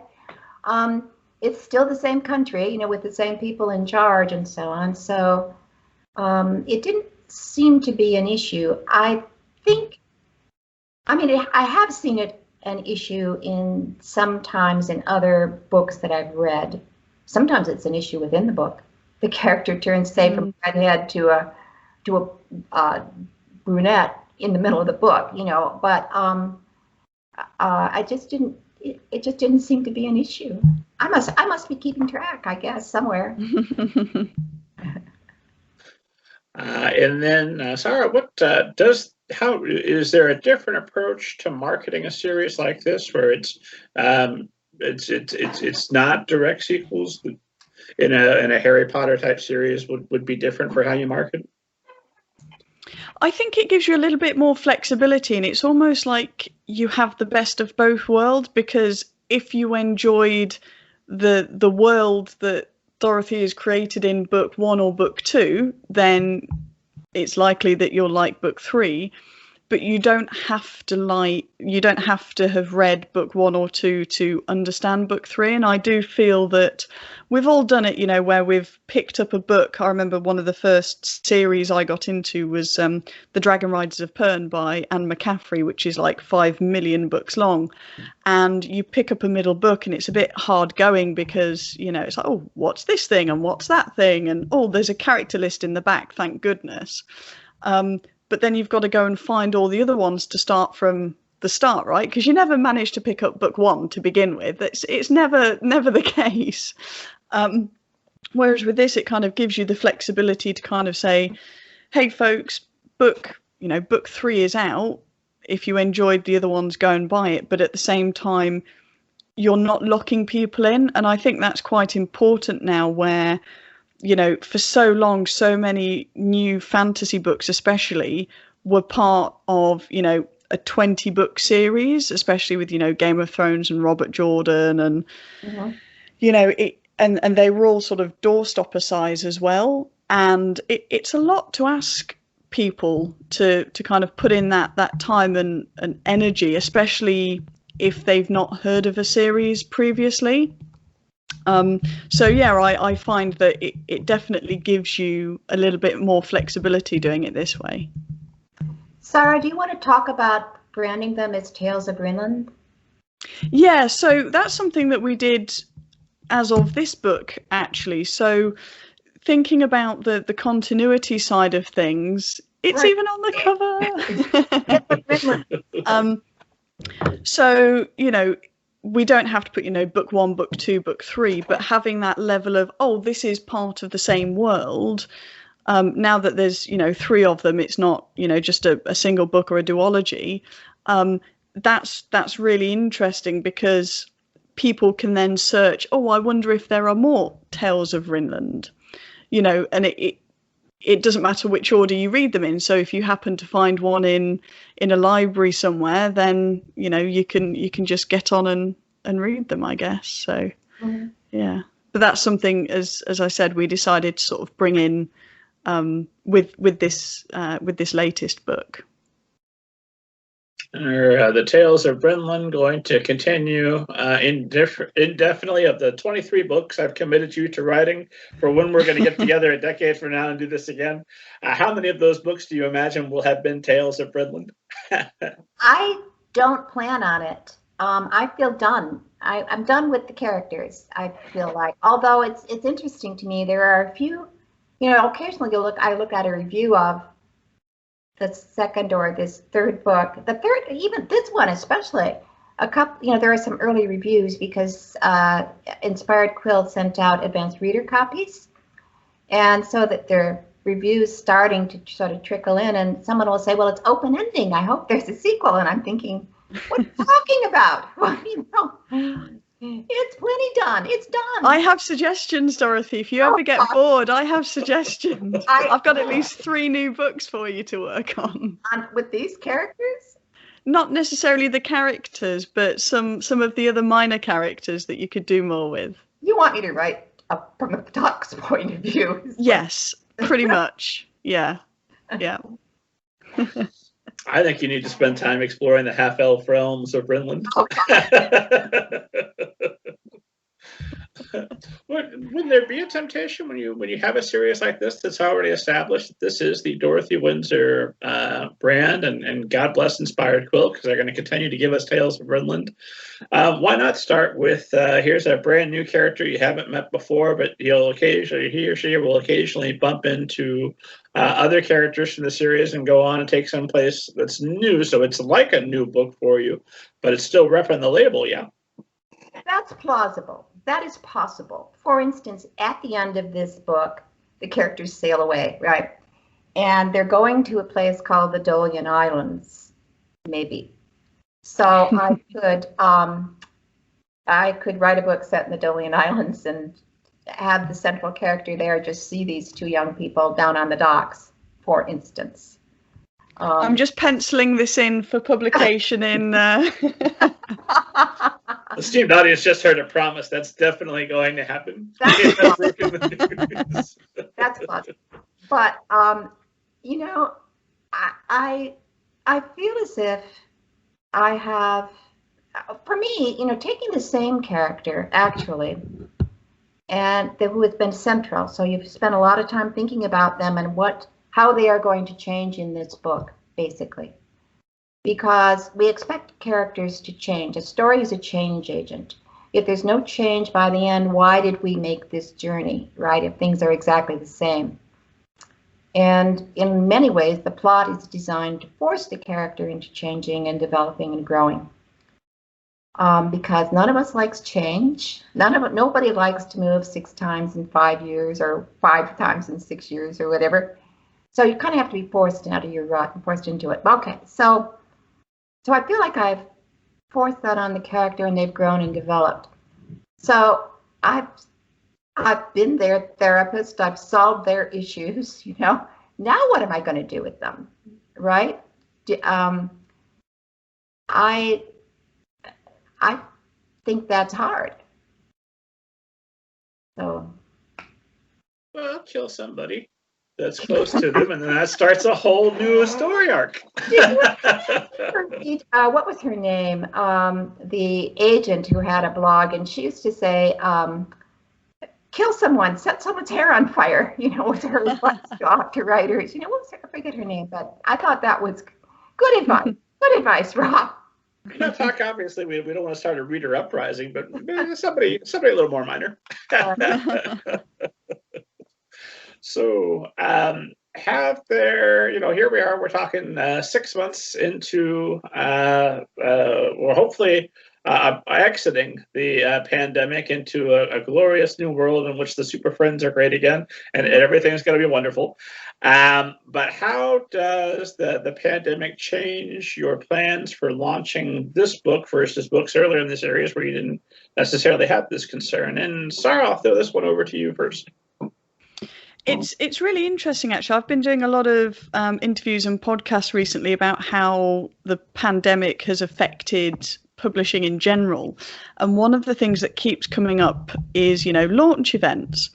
It's still the same country, you know, with the same people in charge and so on. So it didn't seem to be an issue. I have seen it an issue sometimes in other books that I've read. Sometimes it's an issue within the book. The character turns, say, from redhead to a brunette in the middle of the book, you know. But it just didn't seem to be an issue. I must be keeping track, I guess, somewhere. And then, Sara, how is there a different approach to marketing a series like this, where it's not direct sequels in a Harry Potter type series would be different for how you market? I think it gives you a little bit more flexibility, and it's almost like you have the best of both worlds, because if you enjoyed the world that Dorothy has created in book 1 or book 2, then it's likely that you'll like book 3. But you don't have to have read book 1 or 2 to understand book 3. And I do feel that we've all done it, where we've picked up a book. I remember one of the first series I got into was The Dragon Riders of Pern by Anne McCaffrey, which is like 5 million books long. And you pick up a middle book and it's a bit hard going because, it's like, oh, what's this thing and what's that thing? And, oh, there's a character list in the back, thank goodness. But then you've got to go and find all the other ones to start from the start, right? Because you never manage to pick up book 1 to begin with. It's never the case. Whereas with this, it kind of gives you the flexibility to kind of say, hey, folks, book 3 is out. If you enjoyed the other ones, go and buy it. But at the same time, you're not locking people in. And I think that's quite important now where, for so long, so many new fantasy books especially were part of, a 20-book series, especially with, Game of Thrones and Robert Jordan and, and they were all sort of doorstopper size as well. And it's a lot to ask people to kind of put in that time and energy, especially if they've not heard of a series previously. So yeah, I find that it definitely gives you a little bit more flexibility doing it this way. Sarah, do you want to talk about branding them as Tales of Rinland? Yeah, so that's something that we did as of this book, actually. So thinking about the continuity side of things, it's right. Even on the cover. So, we don't have to put, book 1, book 2, book 3, but having that level of, oh, this is part of the same world. Now that there's, 3 of them, it's not, just a single book or a duology. That's really interesting because people can then search, oh, I wonder if there are more Tales of Rinland, and it doesn't matter which order you read them in. So if you happen to find one in a library somewhere, then you can just get on and read them, I guess. So yeah, but that's something, as I said, we decided to sort of bring in with this latest book. The Tales of Rinland going to continue indefinitely. Of the 23 books I've committed you to writing for when we're going to get together a decade from now and do this again, how many of those books do you imagine will have been Tales of Rinland? I don't plan on it. I feel done. I'm done with the characters, I feel like. Although it's interesting to me, there are a few, occasionally I look at a review of the second or this third book, the third, even this one especially, a couple, there are some early reviews because Inspired Quill sent out advanced reader copies, and so that their reviews starting to sort of trickle in, and someone will say, well, it's open ending, I hope there's a sequel, and I'm thinking, what are you talking about? Well, it's plenty done. It's done. I have suggestions, Dorothy. If you ever get bored, I have suggestions. I've got at least 3 new books for you to work on. With these characters? Not necessarily the characters, but some of the other minor characters that you could do more with. You want me to write from the duck's point of view? Yes, pretty much. Yeah. Yeah. I think you need to spend time exploring the half-elf realms of Rinland. Would there be a temptation when you have a series like this that's already established that this is the Dorothy Winsor brand, and God bless Inspired Quill, because they're going to continue to give us Tales of Rinland. Why not start with here's a brand new character you haven't met before, but he or she will occasionally bump into other characters from the series and go on and take some place that's new, so it's like a new book for you, but it's still repping the label. Yeah, that's plausible. That is possible. For instance, at the end of this book, the characters sail away, right? And they're going to a place called the Dolian Islands, maybe. So I could write a book set in the Dolian Islands and have the central character there just see these 2 young people down on the docks, for instance. I'm just penciling this in for publication in... The esteemed audience just heard a promise. That's definitely going to happen. That's possible. But You know, I feel as if I have, for me, taking the same character actually, and who has been central. So you've spent a lot of time thinking about them and how they are going to change in this book, basically. Because we expect characters to change. A story is a change agent. If there's no change by the end, why did we make this journey, right? If things are exactly the same. And in many ways, the plot is designed to force the character into changing and developing and growing. Because none of us likes change. Nobody likes to move 6 times in 5 years or 5 times in 6 years or whatever. So you kind of have to be forced out of your rut and forced into it. Okay, so I feel like I've forced that on the character and they've grown and developed. So I've been their therapist. I've solved their issues. Now what am I going to do with them, right? I think that's hard. So. Well, kill somebody that's close to them, and then that starts a whole new story arc. What was her name? The agent who had a blog, and she used to say, kill someone, set someone's hair on fire, was her advice to writers. I forget her name, but I thought that was good advice. Good advice, Rob. We're not talking, obviously, we don't want to start a reader uprising, but somebody a little more minor. So, have there, here we are, we're talking 6 months into, well, hopefully exiting the pandemic into a glorious new world in which the Super Friends are great again, and everything's going to be wonderful. But how does the pandemic change your plans for launching this book versus books earlier in the series where you didn't necessarily have this concern? And Sarah, I'll throw this one over to you first. It's really interesting, actually. I've been doing a lot of interviews and podcasts recently about how the pandemic has affected publishing in general. And one of the things that keeps coming up is, launch events.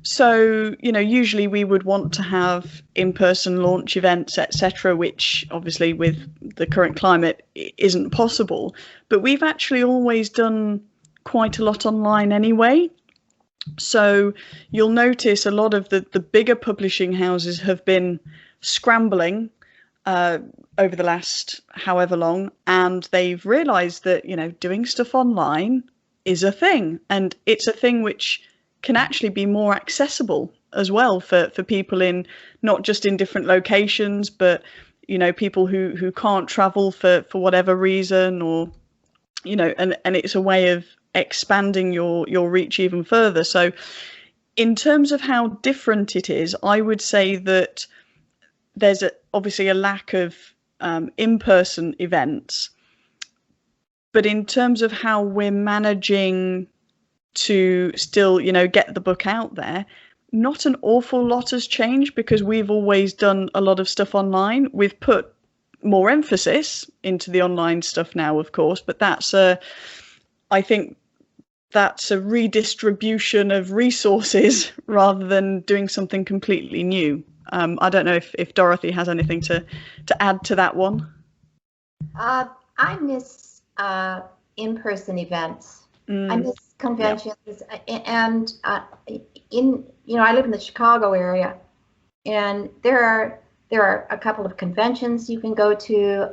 So, usually we would want to have in-person launch events, etc., which obviously with the current climate isn't possible. But we've actually always done quite a lot online anyway. So you'll notice a lot of the bigger publishing houses have been scrambling over the last however long, and they've realized that, doing stuff online is a thing, and it's a thing which can actually be more accessible as well for people in not just in different locations, but, people who can't travel for whatever reason, or, and it's a way of expanding your reach even further. So in terms of how different it is, I would say that there's obviously a lack of in-person events, but in terms of how we're managing to still, get the book out there, not an awful lot has changed because we've always done a lot of stuff online. We've put more emphasis into the online stuff now, of course, but I think that's a redistribution of resources rather than doing something completely new. I don't know if Dorothy has anything to add to that one. I miss in-person events. I miss conventions, and I live in the Chicago area, and there are a couple of conventions you can go to.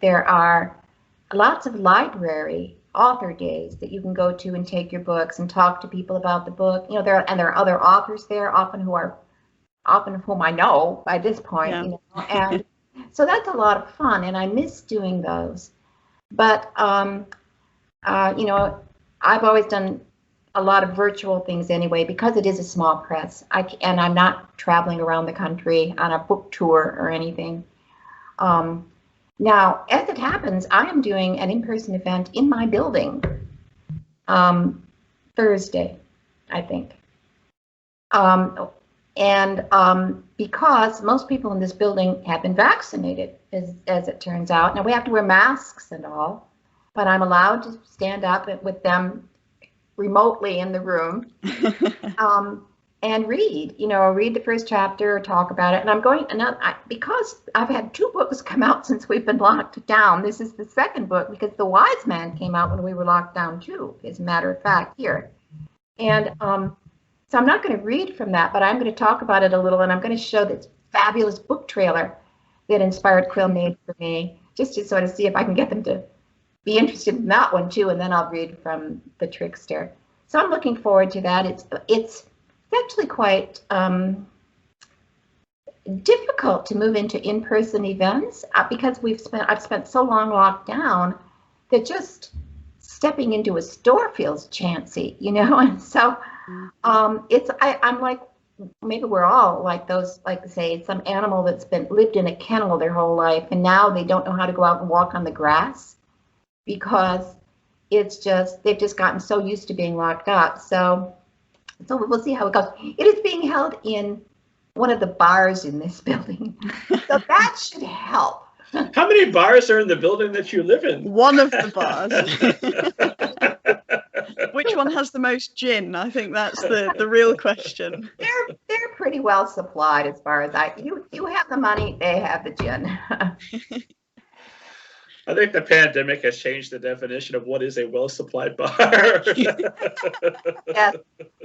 There are lots of library author days that you can go to and take your books and talk to people about the book. There are other authors there, often of whom I know by this point. And so that's a lot of fun, and I miss doing those. But I've always done a lot of virtual things anyway because it is a small press. And I'm not traveling around the country on a book tour or anything. Now, as it happens, I am doing an in-person event in my building Thursday, I think. Because most people in this building have been vaccinated, as it turns out. Now, we have to wear masks and all, but I'm allowed to stand up with them remotely in the room. and read, read the first chapter or talk about it. And I'm going, because I've had 2 books come out since we've been locked down. This is the second book, because The Wise Man came out when we were locked down too, as a matter of fact, here. And so I'm not going to read from that, but I'm going to talk about it a little, and I'm going to show this fabulous book trailer that Inspired Quill made for me, just to sort of see if I can get them to be interested in that one too, and then I'll read from the Trickster. So I'm looking forward to that. It's actually quite difficult to move into in-person events because I've spent so long locked down that just stepping into a store feels chancy, and so I'm like, maybe we're all like those, like say some animal that's lived in a kennel their whole life, and now they don't know how to go out and walk on the grass because they've just gotten so used to being locked up. So we'll see how it goes. It is being held in one of the bars in this building, so that should help. How many bars are in the building that you live in? One of the bars. Which one has the most gin? I think that's the real question. They're pretty well supplied as far as you have the money, they have the gin. I think the pandemic has changed the definition of what is a well-supplied bar. Yes,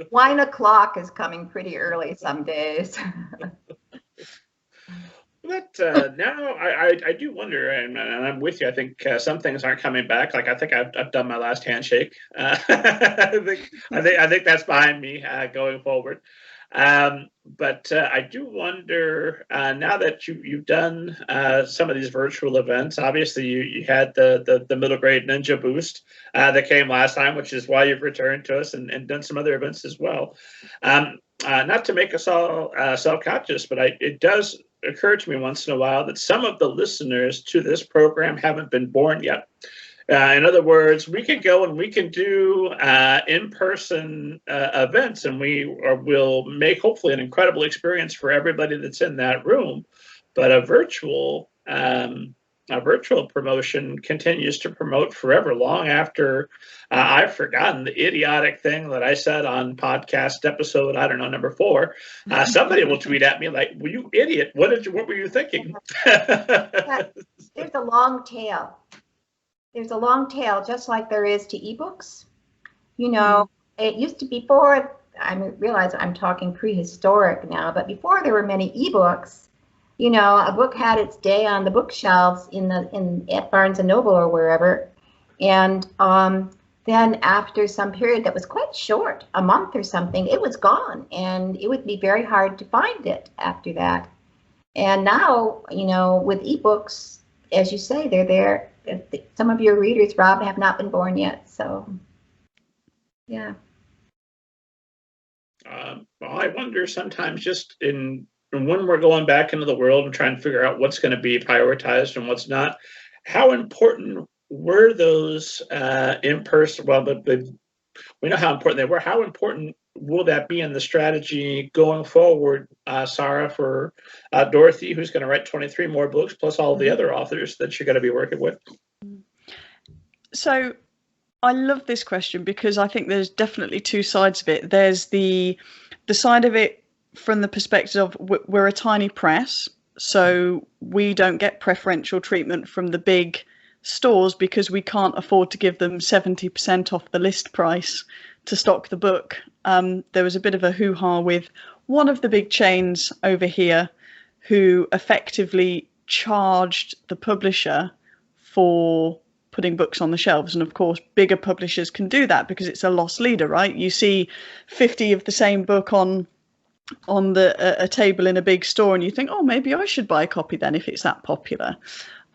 wine o'clock is coming pretty early some days. But now I do wonder, and I'm with you. I think some things aren't coming back. Like I think I've done my last handshake. I think that's behind me going forward. But I do wonder now that you've done some of these virtual events. Obviously, you had the middle grade ninja boost that came last time, which is why you've returned to us and done some other events as well. Not to make us all self-conscious, but it does occur to me once in a while that some of the listeners to this program haven't been born yet. In other words, we can go and we can do in-person events, and we'll make hopefully an incredible experience for everybody that's in that room. But a virtual promotion continues to promote forever, long after I've forgotten the idiotic thing that I said on podcast episode, I don't know, number 4. Somebody will tweet at me like, "Well, you idiot! What were you thinking?" There's a long tail. There's a long tail, just like there is to ebooks. It used to be before. I realize I'm talking prehistoric now, but before there were many ebooks, a book had its day on the bookshelves at Barnes and Noble or wherever, and then after some period that was quite short, a month or something, it was gone, and it would be very hard to find it after that. And now, with ebooks, as you say, they're there. Some of your readers, Rob, have not been born yet, so yeah. Well, I wonder sometimes just when we're going back into the world and trying to figure out what's going to be prioritized and what's not, how important were those in-person? Well, we know how important they were. How important will that be in the strategy going forward, Sara, for Dorothy, who's going to write 23 more books, plus all the other authors that you're going to be working with? So I love this question because I think there's definitely 2 sides of it. There's the side of it from the perspective of we're a tiny press, so we don't get preferential treatment from the big stores because we can't afford to give them 70% off the list price to stock the book. There was a bit of a hoo-ha with one of the big chains over here who effectively charged the publisher for putting books on the shelves. And of course, bigger publishers can do that because it's a loss leader, right? You see 50 of the same book on a table in a big store and you think, oh, maybe I should buy a copy then if it's that popular.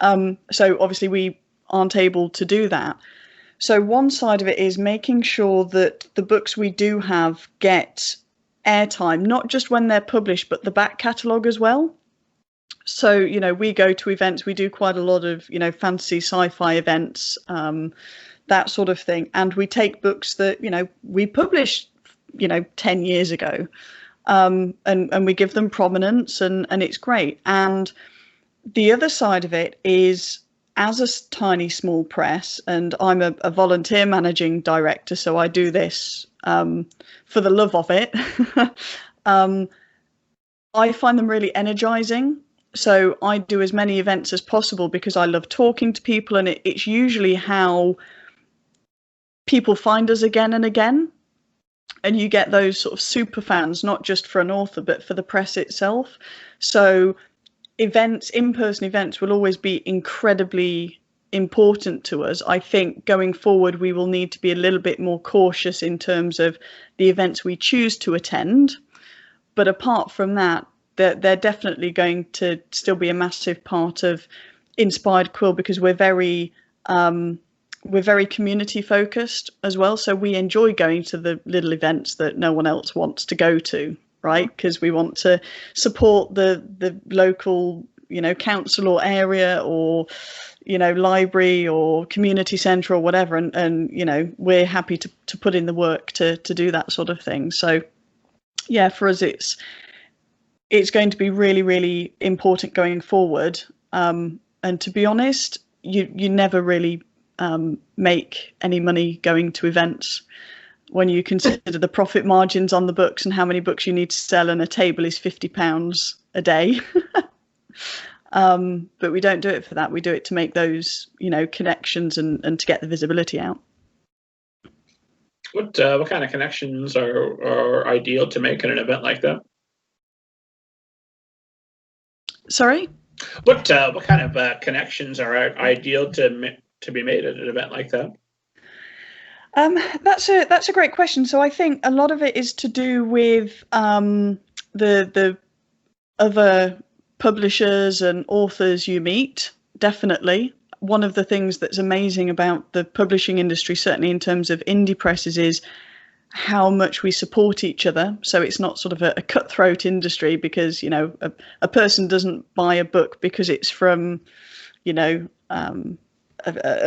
So obviously we aren't able to do that. So one side of it is making sure that the books we do have get airtime, not just when they're published, but the back catalogue as well. So, we go to events, we do quite a lot of, fantasy sci-fi events, that sort of thing. And we take books that, we published, 10 years ago, and we give them prominence and it's great. And the other side of it is, as a tiny small press, and I'm a volunteer managing director, so I do this for the love of it. I find them really energizing. So I do as many events as possible because I love talking to people, and it's usually how people find us again and again. And you get those sort of super fans, not just for an author, but for the press itself. So events, in-person events, will always be incredibly important to us. I think going forward, we will need to be a little bit more cautious in terms of the events we choose to attend. But apart from that, they're definitely going to still be a massive part of Inspired Quill, because we're very community focused as well. So we enjoy going to the little events that no one else wants to go to, right? Because we want to support the local, council or area, or library or community centre or whatever, and we're happy to put in the work to do that sort of thing. So yeah, for us it's going to be really, really important going forward. And to be honest, you never really make any money going to events when you consider the profit margins on the books and how many books you need to sell, and a table is £50 a day. But we don't do it for that. We do it to make those, connections and to get the visibility out. What kind of connections are ideal to make in an event like that? Sorry? What kind of connections are ideal to be made at an event like that? That's a great question. So I think a lot of it is to do with the other publishers and authors you meet. Definitely. One of the things that's amazing about the publishing industry, certainly in terms of indie presses, is how much we support each other. So it's not sort of a cutthroat industry, because a person doesn't buy a book because it's from a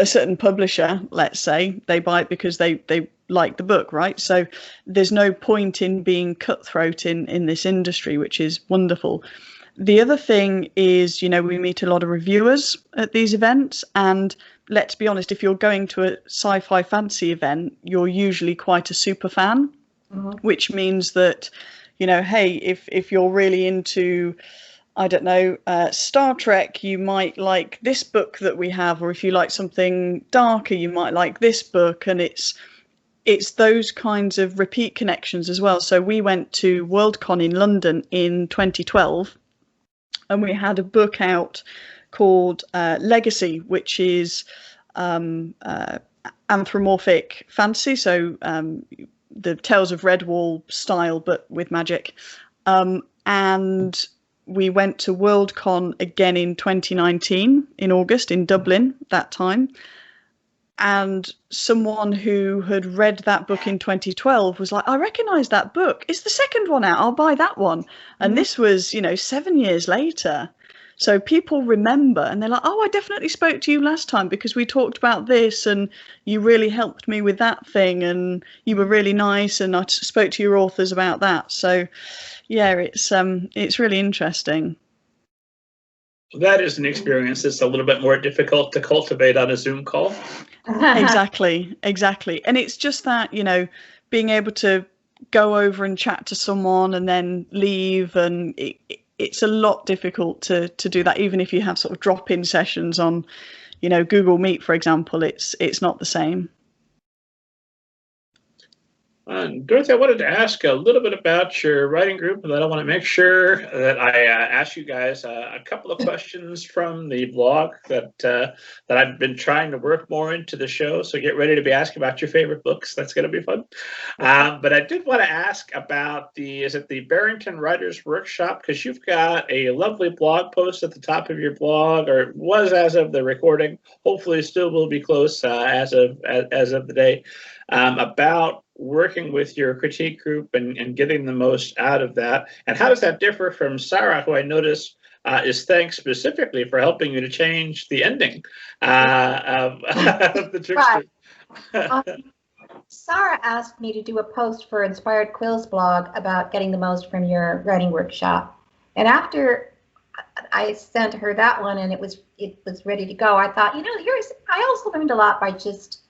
certain publisher. Let's say they buy it because they like the book, right? So there's no point in being cutthroat in this industry, which is wonderful. The other thing is, we meet a lot of reviewers at these events, and let's be honest, if you're going to a sci-fi fantasy event, you're usually quite a super fan, which means that, hey, if you're really into, I don't know, Star Trek, you might like this book that we have, or if you like something darker, you might like this book. And it's those kinds of repeat connections as well. So we went to Worldcon in London in 2012, and we had a book out called Legacy, which is anthropomorphic fantasy, so the Tales of Redwall style, but with magic. And we went to Worldcon again in 2019, in August, in Dublin that time. And someone who had read that book in 2012 was like, I recognise that book. Is the second one out? I'll buy that one. And this was, 7 years later. So people remember, and they're like, oh, I definitely spoke to you last time because we talked about this, and you really helped me with that thing, and you were really nice, and I spoke to your authors about that. So yeah, it's really interesting. That is an experience that's a little bit more difficult to cultivate on a Zoom call. Exactly. And it's just that, being able to go over and chat to someone and then leave, and it's a lot difficult to do that, even if you have sort of drop-in sessions on, Google Meet, for example. It's not the same. Dorothy, I wanted to ask a little bit about your writing group, and then I want to make sure that I ask you guys a couple of questions from the blog that I've been trying to work more into the show. So get ready to be asking about your favorite books. That's going to be fun. But I did want to ask about is it the Barrington Writers Workshop? Because you've got a lovely blog post at the top of your blog, or it was as of the recording. Hopefully, still will be close as of the day, about working with your critique group and getting the most out of that. And how does that differ from Sarah, who I notice is thanked specifically for helping you to change the ending of the Trickster? Right. Sarah asked me to do a post for Inspired Quill's blog about getting the most from your writing workshop. And after I sent her that one and it was ready to go, I thought, I also learned a lot by just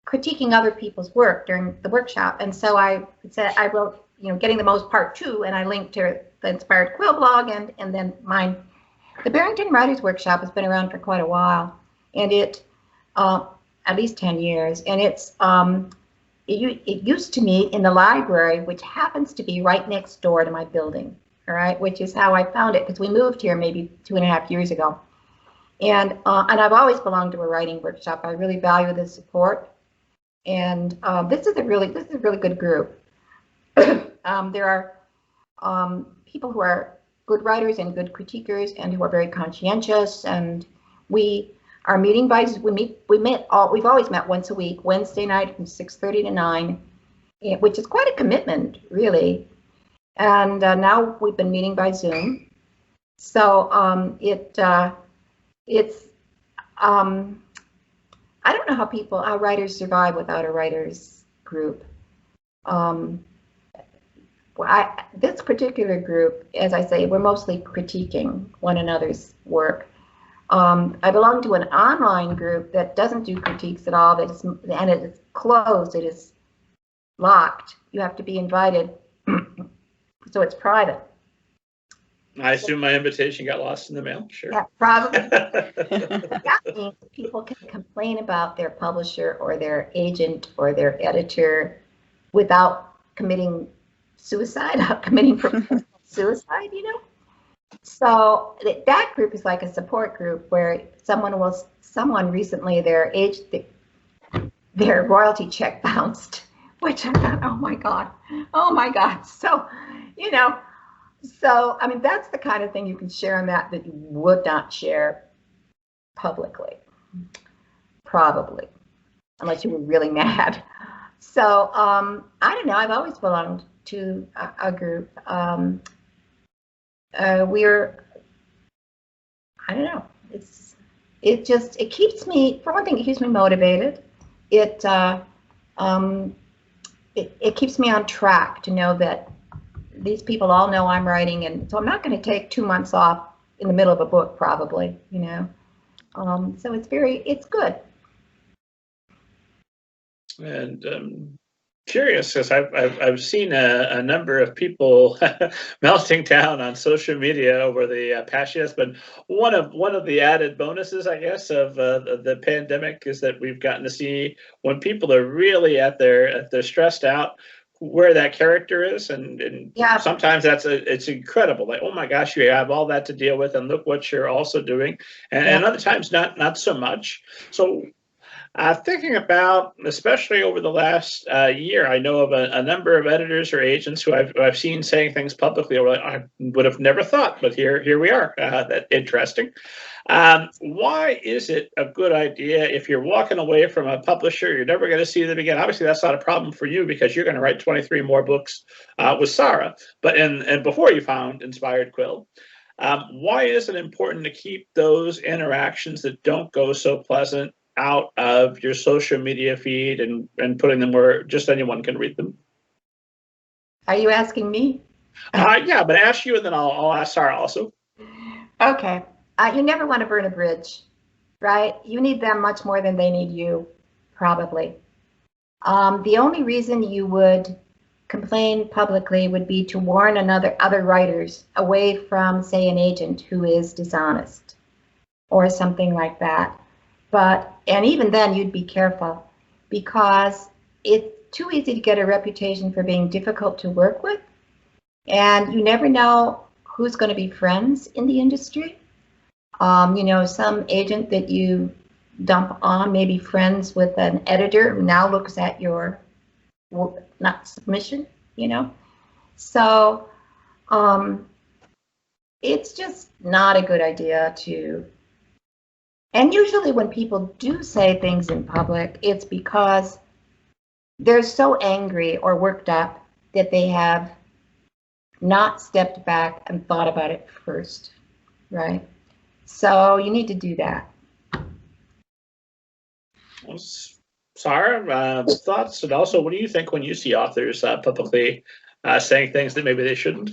critiquing other people's work during the workshop. And so I said, I wrote getting the most part 2, and I linked to the Inspired Quill blog and then mine. The Barrington Writers Workshop has been around for quite a while, and it at least 10 years, and it used to meet in the library, which happens to be right next door to my building. All right, which is how I found it, because we moved here maybe 2.5 years ago, and I've always belonged to a writing workshop. I really value the support, and this is a really good group. There are people who are good writers and good critiquers and who are very conscientious, and we've always met once a week, Wednesday night from 6:30 to 9, which is quite a commitment, really. And now we've been meeting by Zoom. So I don't know how writers survive without a writers group. This particular group, as I say, we're mostly critiquing one another's work. I belong to an online group that doesn't do critiques at all, and it is closed, it is locked. You have to be invited, so it's private. I assume my invitation got lost in the mail. Sure. Yeah, probably. That means people can complain about their publisher or their agent or their editor without committing suicide, without committing professional suicide, So that group is like a support group where someone recently, their royalty check bounced, which I thought, oh my God. So, so I mean, that's the kind of thing you can share on that you would not share publicly, probably, unless you were really mad. So I don't know. I've always belonged to a group. I don't know. It keeps me, for one thing, it keeps me motivated. It keeps me on track to know that these people all know I'm writing, and so I'm not going to take 2 months off in the middle of a book, probably, So it's good. And curious, because I've seen a number of people melting down on social media over the past year. But one of the added bonuses, I guess, of the pandemic is that we've gotten to see when people are really at their stressed out, where that character is, and yeah. Sometimes it's incredible. Like, oh my gosh, you have all that to deal with, and look what you're also doing, and other times not so much. So. Thinking about, especially over the last year, I know of a number of editors or agents who I've seen saying things publicly. I would have never thought, but here we are. That's interesting. Why is it a good idea if you're walking away from a publisher, you're never going to see them again? Obviously, that's not a problem for you because you're going to write 23 more books with Sara. But and before you found Inspired Quill, why is it important to keep those interactions that don't go so pleasant out of your social media feed and putting them where just anyone can read them? Are you asking me? Yeah, but ask you, and then I'll ask Sara also. Okay. You never want to burn a bridge, right? You need them much more than they need you, probably. The only reason you would complain publicly would be to warn other writers away from, say, an agent who is dishonest or something like that. And even then, you'd be careful because it's too easy to get a reputation for being difficult to work with, and you never know who's going to be friends in the industry. Some agent that you dump on may be friends with an editor who now looks at your submission. So it's just not a good idea to. And usually when people do say things in public, it's because they're so angry or worked up that they have not stepped back and thought about it first, right? So you need to do that. Well, Sara, thoughts? And also, what do you think when you see authors publicly saying things that maybe they shouldn't?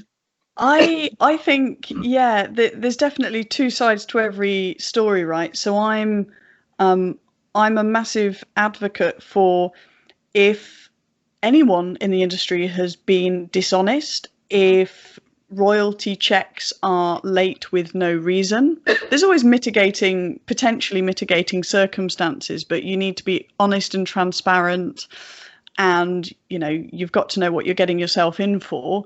I think, yeah, there's definitely two sides to every story, right? So I'm a massive advocate for if anyone in the industry has been dishonest, if royalty checks are late with no reason. There's always potentially mitigating circumstances, but you need to be honest and transparent, and you've got to know what you're getting yourself in for.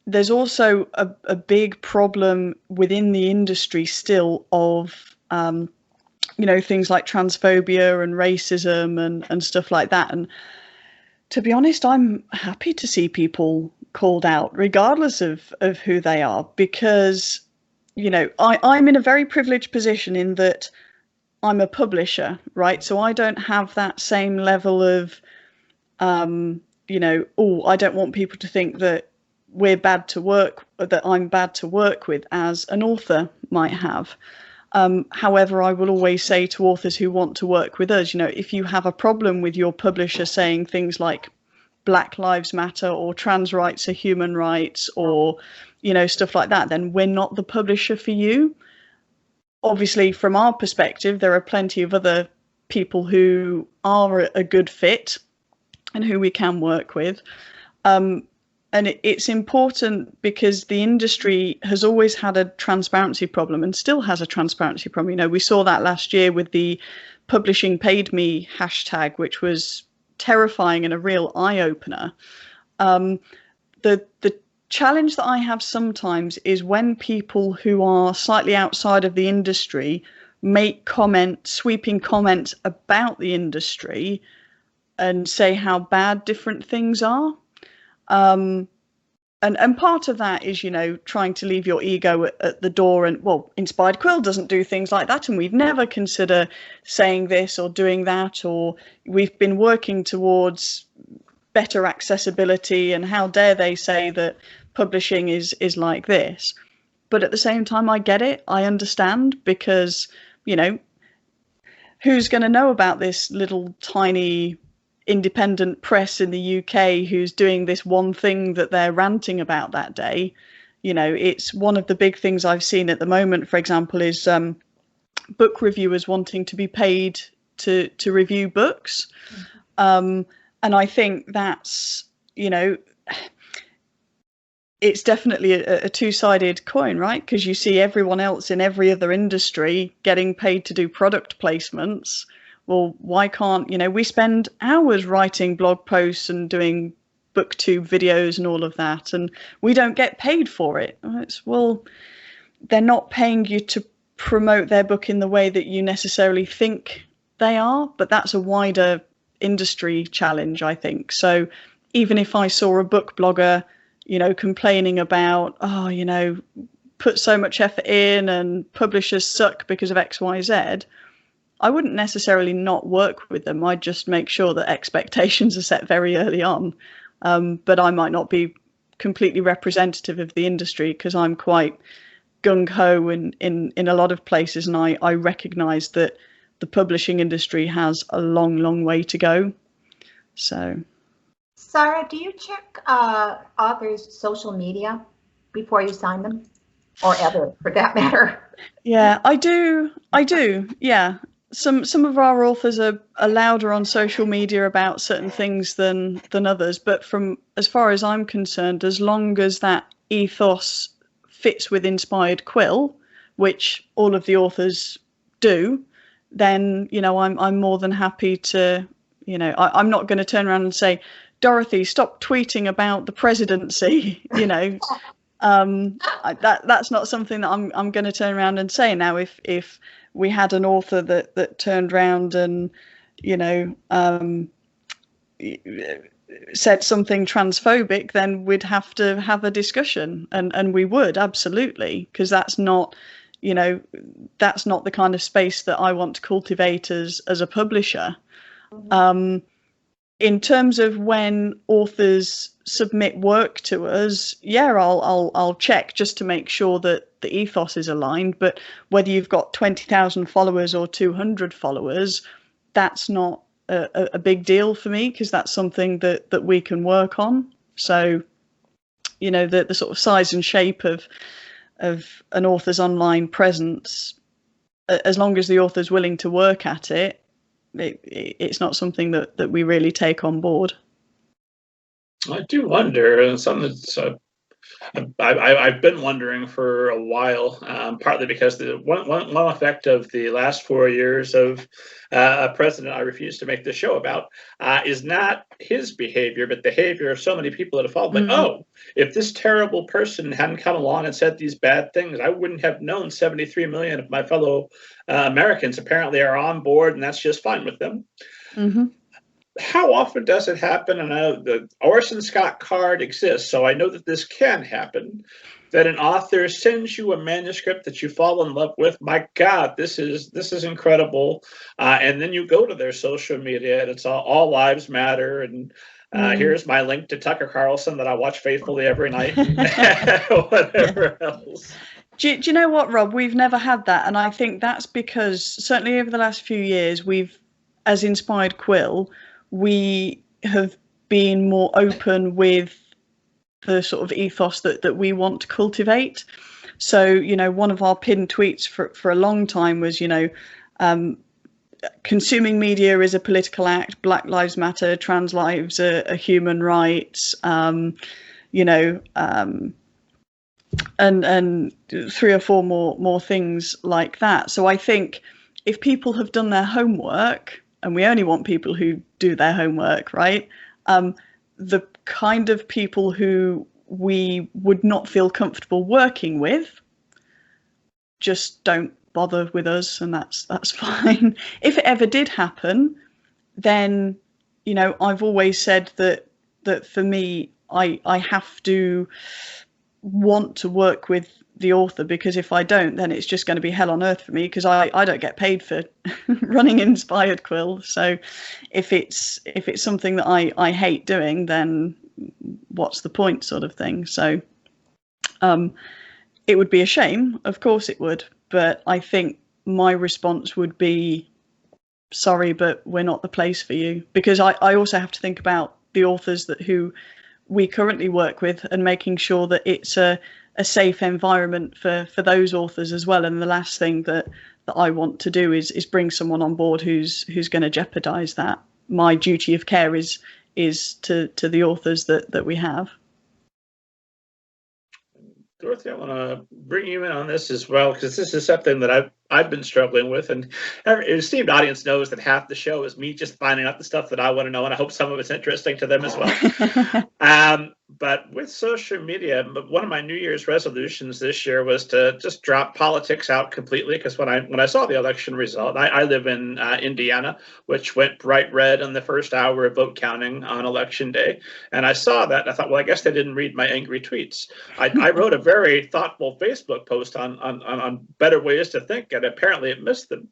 There's also a big problem within the industry still of things like transphobia and racism and stuff like that. And to be honest, I'm happy to see people called out regardless of who they are, because I'm in a very privileged position in that I'm a publisher, right? So I don't have that same level of I don't want people to think that I'm bad to work with, as an author might have. However, I will always say to authors who want to work with us, if you have a problem with your publisher saying things like Black Lives Matter or trans rights are human rights, or stuff like that, then we're not the publisher for you. Obviously, from our perspective, there are plenty of other people who are a good fit and who we can work with. And it's important because the industry has always had a transparency problem and still has a transparency problem. We saw that last year with the publishing paid me hashtag, which was terrifying and a real eye-opener. The challenge that I have sometimes is when people who are slightly outside of the industry make sweeping comments about the industry and say how bad different things are. And part of that is, trying to leave your ego at the door, and Inspired Quill doesn't do things like that, and we'd never consider saying this or doing that, or we've been working towards better accessibility, and how dare they say that publishing is like this. But at the same time, I get it, I understand, because who's going to know about this little tiny independent press in the UK who's doing this one thing that they're ranting about that day? It's one of the big things I've seen at the moment, for example, is book reviewers wanting to be paid to review books. And I think that's, it's definitely a two-sided coin, right? Because you see everyone else in every other industry getting paid to do product placements. Well, why can't, we spend hours writing blog posts and doing booktube videos and all of that, and we don't get paid for it. Well, they're not paying you to promote their book in the way that you necessarily think they are, but that's a wider industry challenge, I think. So even if I saw a book blogger, complaining about, put so much effort in and publishers suck because of X, Y, Z, I wouldn't necessarily not work with them. I'd just make sure that expectations are set very early on. But I might not be completely representative of the industry because I'm quite gung-ho in a lot of places. And I recognise that the publishing industry has a long, long way to go. So, Sara, do you check authors' social media before you sign them? Or ever, for that matter? Yeah, I do. Yeah. Some of our authors are louder on social media about certain things than others, but from as far as I'm concerned, as long as that ethos fits with Inspired Quill, which all of the authors do, then I'm more than happy to, I'm not going to turn around and say, Dorothy, stop tweeting about the presidency. That's not something that I'm going to turn around and say. Now, if we had an author that turned around and said something transphobic, then we'd have to have a discussion, and we would, absolutely, because that's not the kind of space that I want to cultivate as a publisher. In terms of when authors submit work to us, yeah, I'll check just to make sure that the ethos is aligned. But whether you've got 20,000 followers or 200 followers, that's not a big deal for me, because that's something that we can work on. So, the sort of size and shape of an author's online presence, as long as the author's willing to work at it, it's not something that we really take on board. I do wonder, and something that's I've been wondering for a while, partly because the one effect of the last 4 years of a president I refuse to make the show about is not his behavior, but the behavior of so many people that have followed. But oh, if this terrible person hadn't come along and said these bad things, I wouldn't have known 73 million of my fellow Americans apparently are on board, and that's just fine with them. How often does it happen? And the Orson Scott Card exists, so I know that this can happen, that an author sends you a manuscript that you fall in love with. My God, this is incredible. And then you go to their social media, and it's all lives matter. And here's my link to Tucker Carlson that I watch faithfully every night, whatever else. Do you know what, Rob? We've never had that. And I think that's because certainly over the last few years, as Inspired Quill, we have been more open with the sort of ethos that we want to cultivate. So, you know, one of our pinned tweets for a long time was, you know, consuming media is a political act, Black Lives Matter, trans lives are human rights, you know, and 3 or 4 more things like that. So I think if people have done their homework, and we only want people who do their homework, right? The kind of people who we would not feel comfortable working with just don't bother with us, and that's fine. If it ever did happen, then, you know, I've always said that for me, I have to want to work with the author, because if I don't, then it's just going to be hell on earth for me, because I don't get paid for running Inspired Quill. So if it's something that I hate doing, then what's the point, sort of thing. So it would be a shame, of course it would, but I think my response would be, sorry, but we're not the place for you, because I also have to think about the authors who we currently work with, and making sure that it's a safe environment for those authors as well. And the last thing that I want to do is bring someone on board who's going to jeopardize that. My duty of care is to the authors that we have. Dorothy, I want to bring you in on this as well, because this is something that I've been struggling with, and an esteemed audience knows that half the show is me just finding out the stuff that I want to know, and I hope some of it's interesting to them as well. But with social media, one of my New Year's resolutions this year was to just drop politics out completely, because when I saw the election result, I live in Indiana, which went bright red in the first hour of vote counting on election day, and I saw that, and I thought, well, I guess they didn't read my angry tweets. I wrote a very thoughtful Facebook post on better ways to think, and apparently it missed them.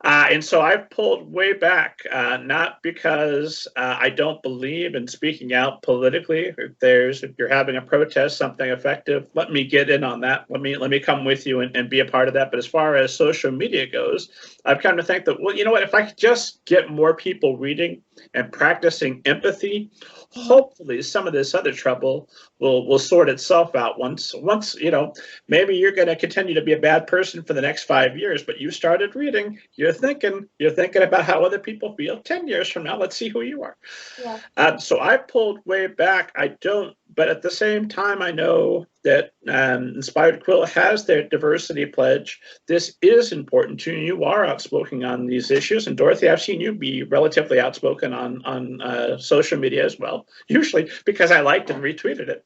And so I've pulled way back, not because I don't believe in speaking out politically. If you're having a protest, something effective, let me get in on that. Let me come with you and be a part of that. But as far as social media goes, I've come to think that, well, you know what, if I could just get more people reading and practicing empathy, hopefully some of this other trouble will sort itself out once, you know, maybe you're going to continue to be a bad person for the next 5 years, but you started reading, you're thinking about how other people feel 10 years from now. Let's see who you are. Yeah. So I pulled way back. But at the same time, I know that Inspired Quill has their diversity pledge. This is important to you. You are outspoken on these issues. And Dorothy, I've seen you be relatively outspoken on social media as well, usually because I liked and retweeted it.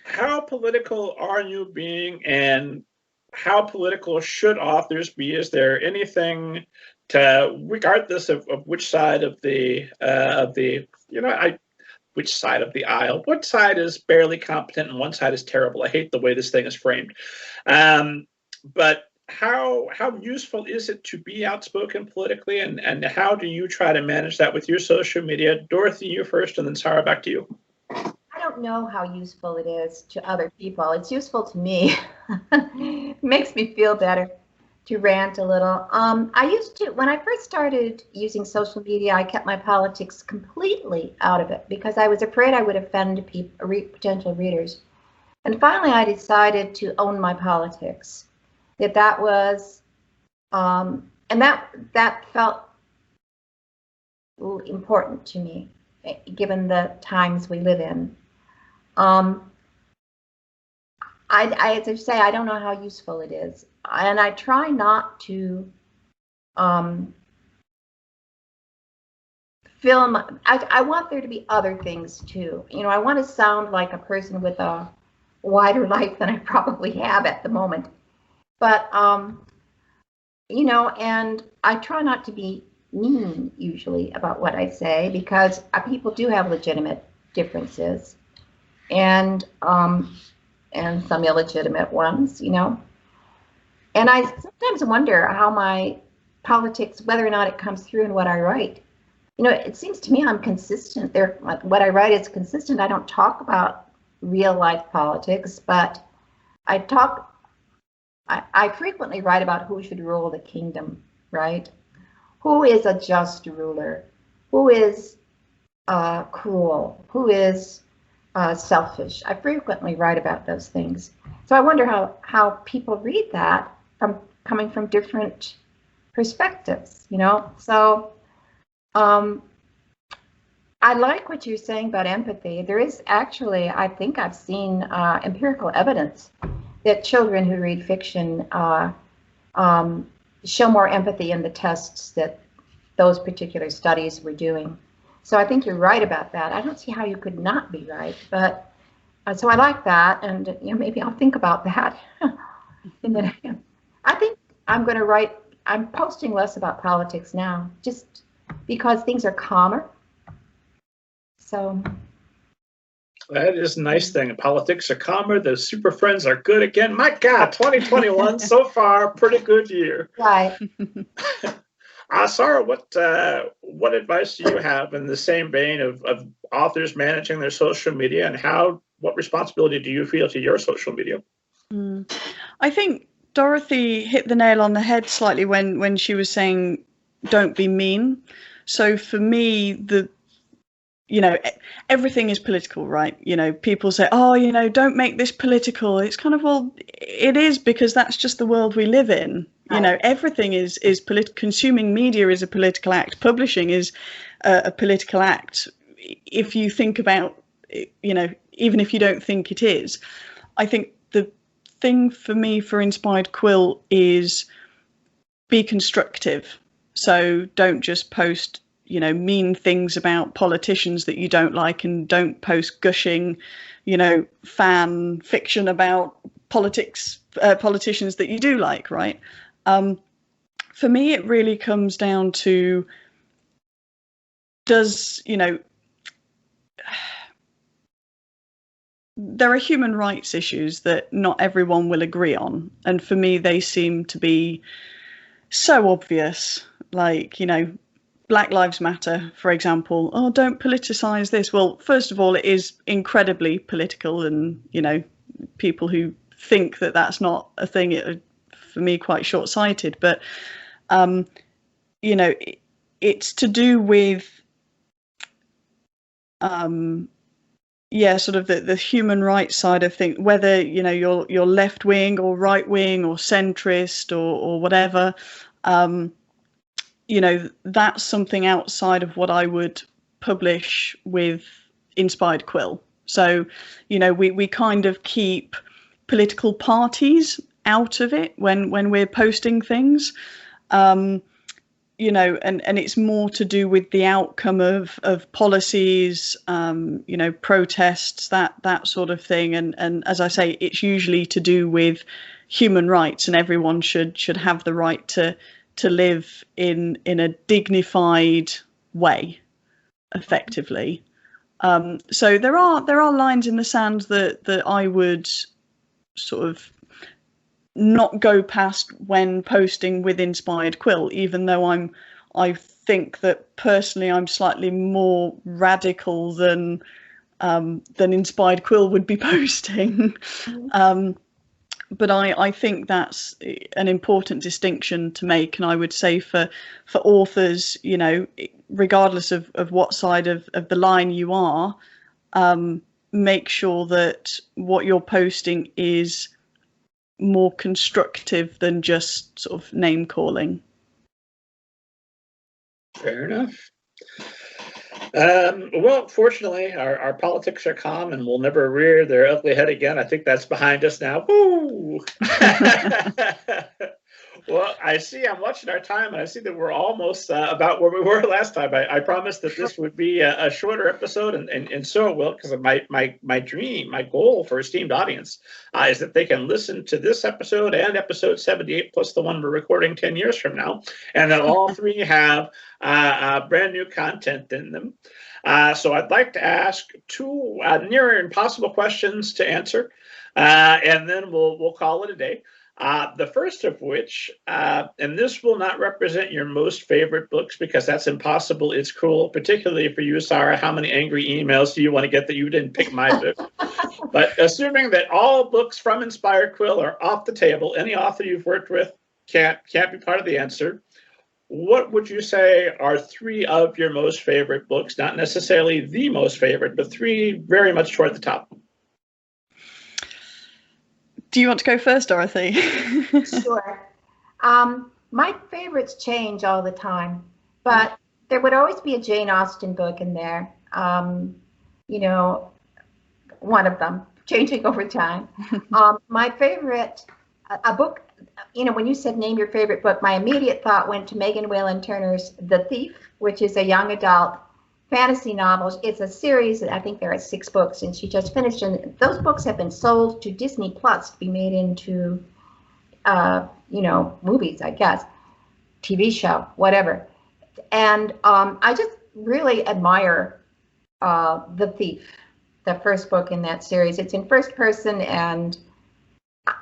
How political are you being, and how political should authors be? Is there anything regardless of which side of the which side of the aisle, what side is barely competent and one side is terrible? I hate the way this thing is framed. But how useful is it to be outspoken politically, and how do you try to manage that with your social media? Dorothy, you first, and then Sara, back to you. I don't know how useful it is to other people. It's useful to me. It makes me feel better to rant a little. I used to, when I first started using social media, I kept my politics completely out of it because I was afraid I would offend potential readers. And finally, I decided to own my politics. That was and that felt important to me, given the times we live in. I as I say, I don't know how useful it is, and I try not to film. I want there to be other things too. You know, I want to sound like a person with a wider life than I probably have at the moment. But you know, and I try not to be mean usually about what I say, because people do have legitimate differences, and some illegitimate ones, you know. And I sometimes wonder how my politics, whether or not it comes through in what I write. You know, it seems to me I'm consistent. What I write is consistent. I don't talk about real life politics, but I frequently write about who should rule the kingdom, right? Who is a just ruler? Who is cruel? Who is selfish? I frequently write about those things. So I wonder how people read that coming from different perspectives, you know? So I like what you're saying about empathy. There is actually, I think I've seen empirical evidence that children who read fiction show more empathy in the tests that those particular studies were doing. So I think you're right about that. I don't see how you could not be right, but so I like that, and you know, maybe I'll think about that. And then I think I'm going to write. I'm posting less about politics now, just because things are calmer. So that is a nice thing. Politics are calmer. The super friends are good again. My God, 2021 so far, pretty good year. right. Sara, what advice do you have in the same vein of authors managing their social media, and what responsibility do you feel to your social media? I think Dorothy hit the nail on the head slightly when she was saying, don't be mean. So for me, you know, everything is political, right? You know, people say, oh, you know, don't make this political. It's kind of, well, it is, because that's just the world we live in. You know, everything is political. Consuming media is a political act. Publishing is a political act. If you think about, you know, even if you don't think it is, I think the thing for me for Inspired Quill is be constructive. So don't just post, you know, mean things about politicians that you don't like, and don't post gushing, you know, fan fiction about politicians that you do like, right? For me, it really comes down to, you know, there are human rights issues that not everyone will agree on. And for me, they seem to be so obvious, like, you know, Black Lives Matter, for example. Oh, don't politicize this. Well, first of all, it is incredibly political, and, you know, people who think that that's not a thing, for me, quite short-sighted. But you know, it's to do with yeah, sort of the human rights side of things, whether, you know, you're left wing or right wing or centrist or whatever. You know, that's something outside of what I would publish with Inspired Quill. So, you know, we kind of keep political parties out of it when we're posting things, you know, and it's more to do with the outcome of policies, you know, protests, that sort of thing. And as I say, it's usually to do with human rights, and everyone should have the right to live in a dignified way, effectively. So there are lines in the sand that I would sort of not go past when posting with Inspired Quill, even though I think that personally I'm slightly more radical than Inspired Quill would be posting. But I think that's an important distinction to make, and I would say for authors, you know, regardless of what side of the line you are, make sure that what you're posting is more constructive than just sort of name calling. Fair enough. Well, fortunately, our politics are calm and will never rear their ugly head again. I think that's behind us now. Woo! Well, I see I'm watching our time, and I see that we're almost about where we were last time. I promised that this would be a shorter episode, and so it will, because my dream, my goal for esteemed audience is that they can listen to this episode and episode 78, plus the one we're recording 10 years from now, and that all three have brand new content in them. So I'd like to ask two near impossible questions to answer, and then we'll call it a day. The first of which, and this will not represent your most favorite books because that's impossible. It's cruel, particularly for you, Sarah. How many angry emails do you want to get that you didn't pick my book? But assuming that all books from Inspired Quill are off the table, any author you've worked with can't be part of the answer. What would you say are three of your most favorite books? Not necessarily the most favorite, but three very much toward the top. Do you want to go first, Dorothy? Sure. My favorites change all the time, but there would always be a Jane Austen book in there. You know, one of them, changing over time. My favorite, a book, you know, when you said name your favorite book, my immediate thought went to Megan Whalen Turner's The Thief, which is a young adult fantasy novels. It's a series. I think there are 6 books, and she just finished. And those books have been sold to Disney Plus to be made into, you know, movies, I guess, TV show, whatever. And I just really admire The Thief, the first book in that series. It's in first person, and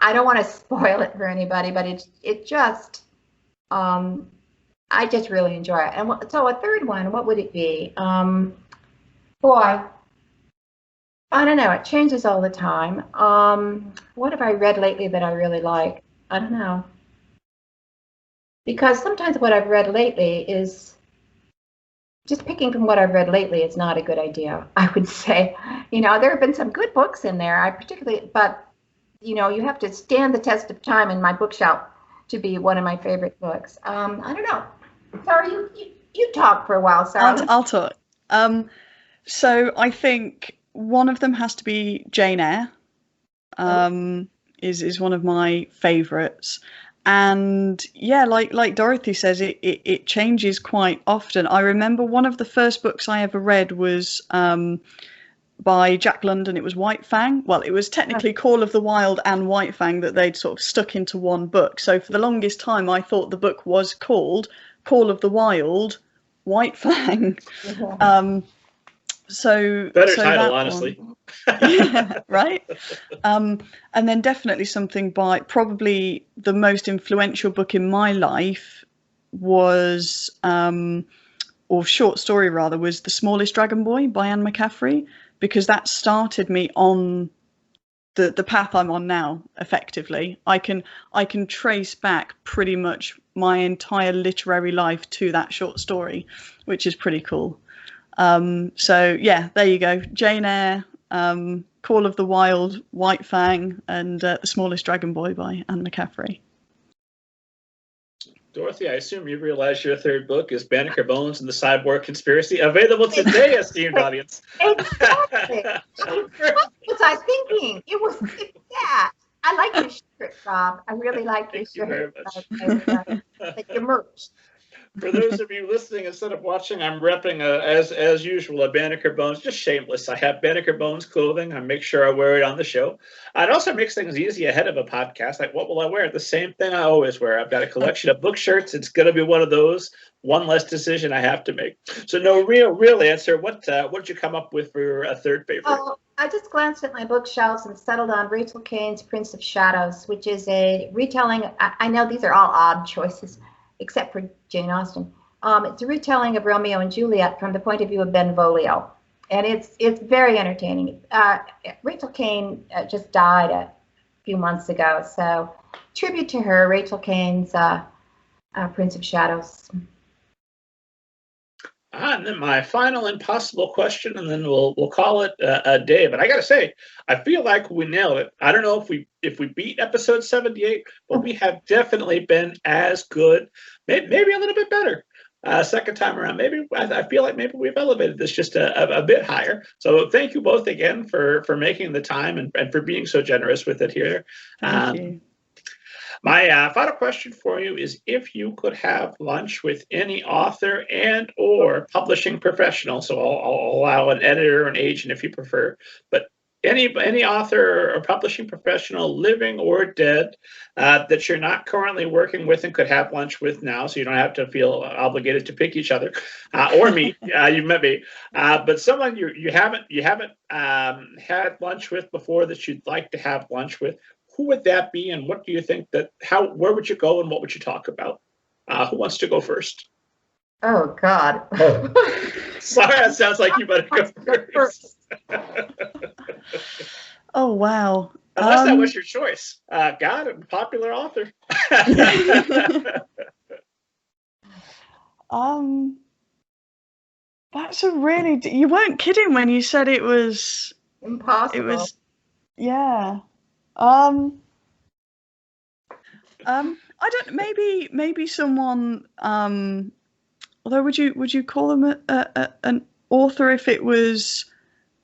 I don't want to spoil it for anybody, but it just. I just really enjoy it. And so a third one, what would it be? Boy, I don't know. It changes all the time. What have I read lately that I really like? I don't know. Because sometimes what I've read lately is just picking from what I've read lately is not a good idea, I would say. You know, there have been some good books in there. But you know, you have to stand the test of time in my bookshelf to be one of my favorite books. I don't know. Sorry, you talk for a while, Sarah. I'll talk. So I think one of them has to be Jane Eyre. Is one of my favorites. And yeah, like Dorothy says, it changes quite often. I remember one of the first books I ever read was by Jack London. It was White Fang. Well, it was technically Call of the Wild and White Fang that they'd sort of stuck into one book. So for the longest time, I thought the book was called Call of the Wild, White Fang. So better title, honestly. Yeah, right. And then definitely something by probably the most influential book in my life was, or short story rather, was The Smallest Dragon Boy by Anne McCaffrey, because that started me on the path I'm on now. Effectively, I can trace back pretty much my entire literary life to that short story, which is pretty cool. So yeah, there you go. Jane Eyre, Call of the Wild, White Fang, and The Smallest Dragon Boy by Anne McCaffrey. Dorothy, I assume you realize your third book is Banneker Bones and the Cyborg Conspiracy, available today, esteemed audience. Exactly. What was I thinking? It was that. I like your shirt, Rob. I really like your shirt. Thank you very much. Like your merch. For those of you listening instead of watching, I'm repping, as usual, a Banneker Bones, just shameless. I have Banneker Bones clothing. I make sure I wear it on the show. It also makes things easy ahead of a podcast. Like, what will I wear? The same thing I always wear. I've got a collection of book shirts. It's going to be one of those. One less decision I have to make. So no real answer. What did you come up with for your third favorite? Oh, I just glanced at my bookshelves and settled on Rachel Kane's Prince of Shadows, which is a retelling. I know these are all odd choices, except for Jane Austen. It's a retelling of Romeo and Juliet from the point of view of Benvolio, and it's very entertaining. Rachel Kane just died a few months ago, so tribute to her, Rachel Kane's Prince of Shadows. And then my final impossible question, and then we'll call it a day. But I got to say, I feel like we nailed it. I don't know if we beat episode 78, but we have definitely been as good, maybe a little bit better. second time around, maybe I feel like maybe we've elevated this just a bit higher. So thank you both again for making the time and for being so generous with it here. Thank you. My final question for you is, if you could have lunch with any author and or publishing professional, so I'll allow an editor or an agent if you prefer, but any author or publishing professional, living or dead, that you're not currently working with and could have lunch with now, so you don't have to feel obligated to pick each other, or me, you met me, but someone you haven't had lunch with before that you'd like to have lunch with, who would that be, and what do you think where would you go and what would you talk about? Who wants to go first? Oh, God. Sorry, it sounds like you better go first. Oh, wow. Unless that was your choice. God, a popular author. That's a really, you weren't kidding when you said it was impossible. It was, yeah. I don't, maybe someone, although would you call them an author if it was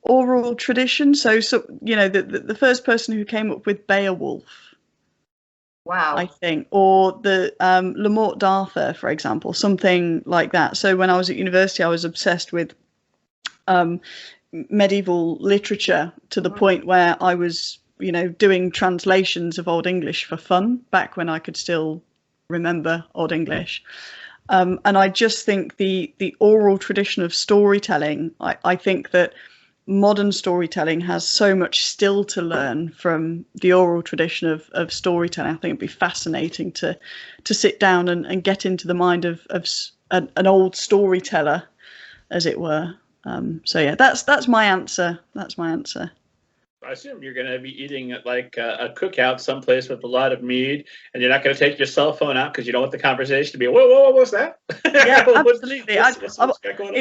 oral tradition? So you know, the first person who came up with Beowulf. Wow. I think, or the Le Morte d'Arthur, for example, something like that. So when I was at university, I was obsessed with medieval literature to the point where I was, you know, doing translations of Old English for fun back when I could still remember Old English. And I just think the oral tradition of storytelling, I think that modern storytelling has so much still to learn from the oral tradition of storytelling. I think it'd be fascinating to sit down and get into the mind of an old storyteller, as it were. So yeah, that's my answer. That's my answer. I assume you're going to be eating at like a cookout someplace with a lot of mead, and you're not going to take your cell phone out because you don't want the conversation to be, whoa, what's that? Yeah, absolutely. What's going on?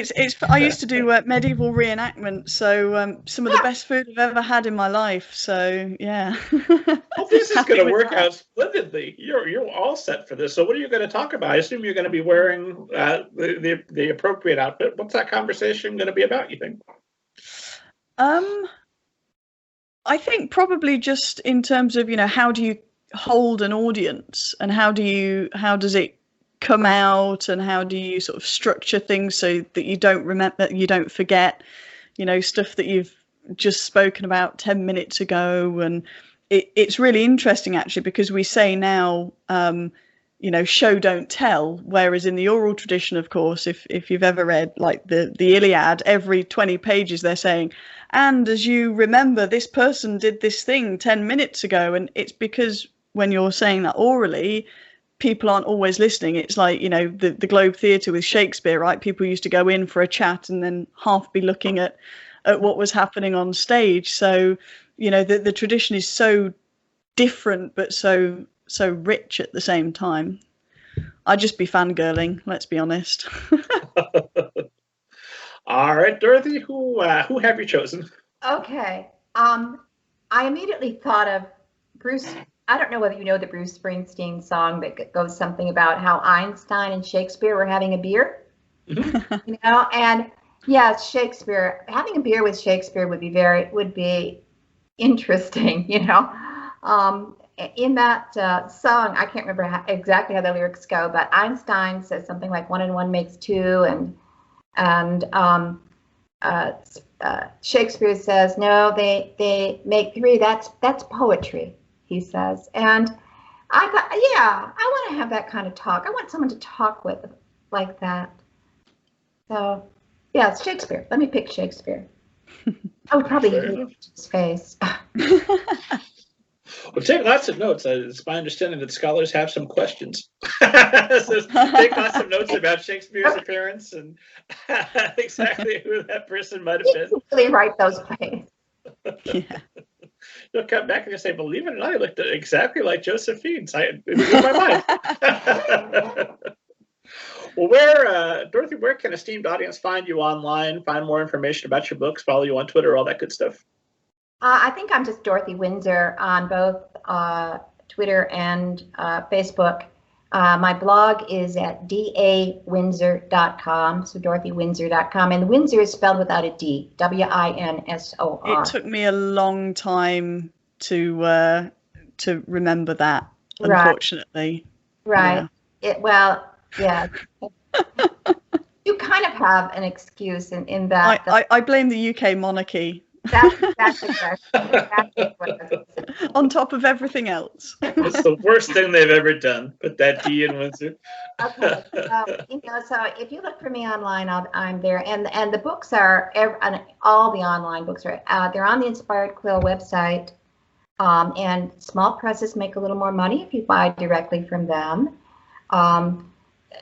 I used to do medieval reenactment, so some of the best food I've ever had in my life. So yeah. Well, this is going to work out splendidly. You're all set for this. So what are you going to talk about? I assume you're going to be wearing the appropriate outfit. What's that conversation going to be about, you think? I think probably just in terms of, you know, how do you hold an audience, and how does it come out, and how do you sort of structure things so that you don't remember, you don't forget, you know, stuff that you've just spoken about 10 minutes ago. And it's really interesting actually, because we say now, you know, show don't tell, whereas in the oral tradition, of course, if you've ever read like the Iliad, every 20 pages they're saying, and as you remember, this person did this thing 10 minutes ago. And it's because when you're saying that orally, people aren't always listening. It's like, you know, the Globe Theatre with Shakespeare, right? People used to go in for a chat and then half be looking at what was happening on stage. So, you know, the tradition is so different, but so rich at the same time. I'd just be fangirling, let's be honest. All right, Dorothy, who have you chosen? Okay. I immediately thought of Bruce. I don't know whether you know the Bruce Springsteen song that goes something about how Einstein and Shakespeare were having a beer. Mm-hmm. You know, and yes, Shakespeare, having a beer with Shakespeare would be interesting, you know. In that song, I can't remember exactly how the lyrics go, but Einstein says something like 1 and 1 makes 2, and Shakespeare says, no, they make 3. That's poetry, he says. And I thought, yeah, I want to have that kind of talk. I want someone to talk with like that. So yeah, it's Shakespeare. Let me pick Shakespeare. I would probably hate his face. Well, take lots of notes. It's my understanding that scholars have some questions. So take lots of notes about Shakespeare's appearance and exactly who that person might have been. You really write those plays. Yeah. You'll come back and you'll say, believe it or not, I looked exactly like Josephine. It blew my mind. Well, Dorothy, where can esteemed audience find you online, find more information about your books, follow you on Twitter, all that good stuff? I think I'm just Dorothy Winsor on both Twitter and Facebook. My blog is at dawinsor.com, so dorothywinsor.com, and Winsor is spelled without a D, Winsor. It took me a long time to remember that, unfortunately. Right. Yeah. Yeah. You kind of have an excuse in that. I blame the UK monarchy. That's exactly what I was saying. On top of everything else. It's the worst thing they've ever done. Put that D in Winsor. Okay. So if you look for me online, I'm there. And the books are, all the online books are, they're on the Inspired Quill website. And small presses make a little more money if you buy directly from them.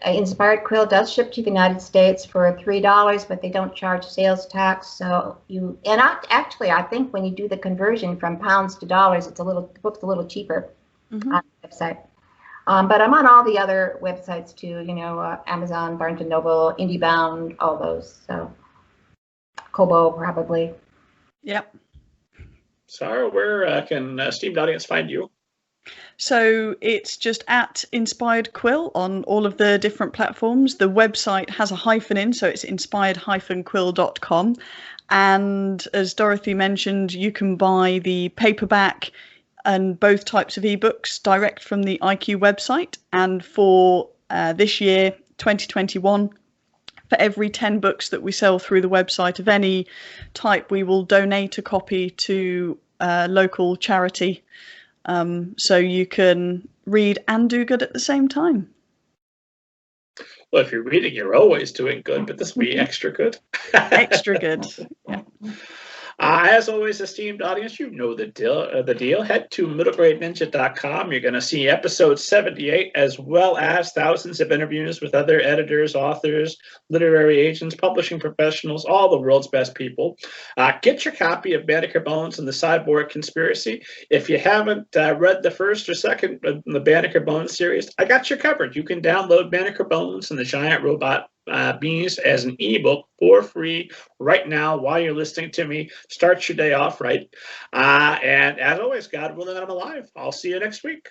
Inspired Quill does ship to the United States for $3, but they don't charge sales tax. So I think when you do the conversion from pounds to dollars, the book's a little cheaper on the website. But I'm on all the other websites too, Amazon, Barnes & Noble, IndieBound, all those. So Kobo probably. Yep. Sarah, where can esteemed audience find you? So it's just at Inspired Quill on all of the different platforms. The website has a hyphen in, so it's inspired-quill.com. And as Dorothy mentioned, you can buy the paperback and both types of ebooks direct from the IQ website. And for this year, 2021, for every 10 books that we sell through the website of any type, we will donate a copy to a local charity. So you can read and do good at the same time. Well, if you're reading, you're always doing good, but this will be extra good. Extra good. Yeah. As always, esteemed audience, you know the deal. Head to middlegradeninja.com. You're going to see episode 78, as well as thousands of interviews with other editors, authors, literary agents, publishing professionals, all the world's best people. Get your copy of Banneker Bones and the Cyborg Conspiracy. If you haven't read the first or second of the Banneker Bones series, I got you covered. You can download Banneker Bones and the Giant Robot Bees as an ebook for free right now while you're listening to me. Start your day off right. And as always, God willing, I'm alive. I'll see you next week.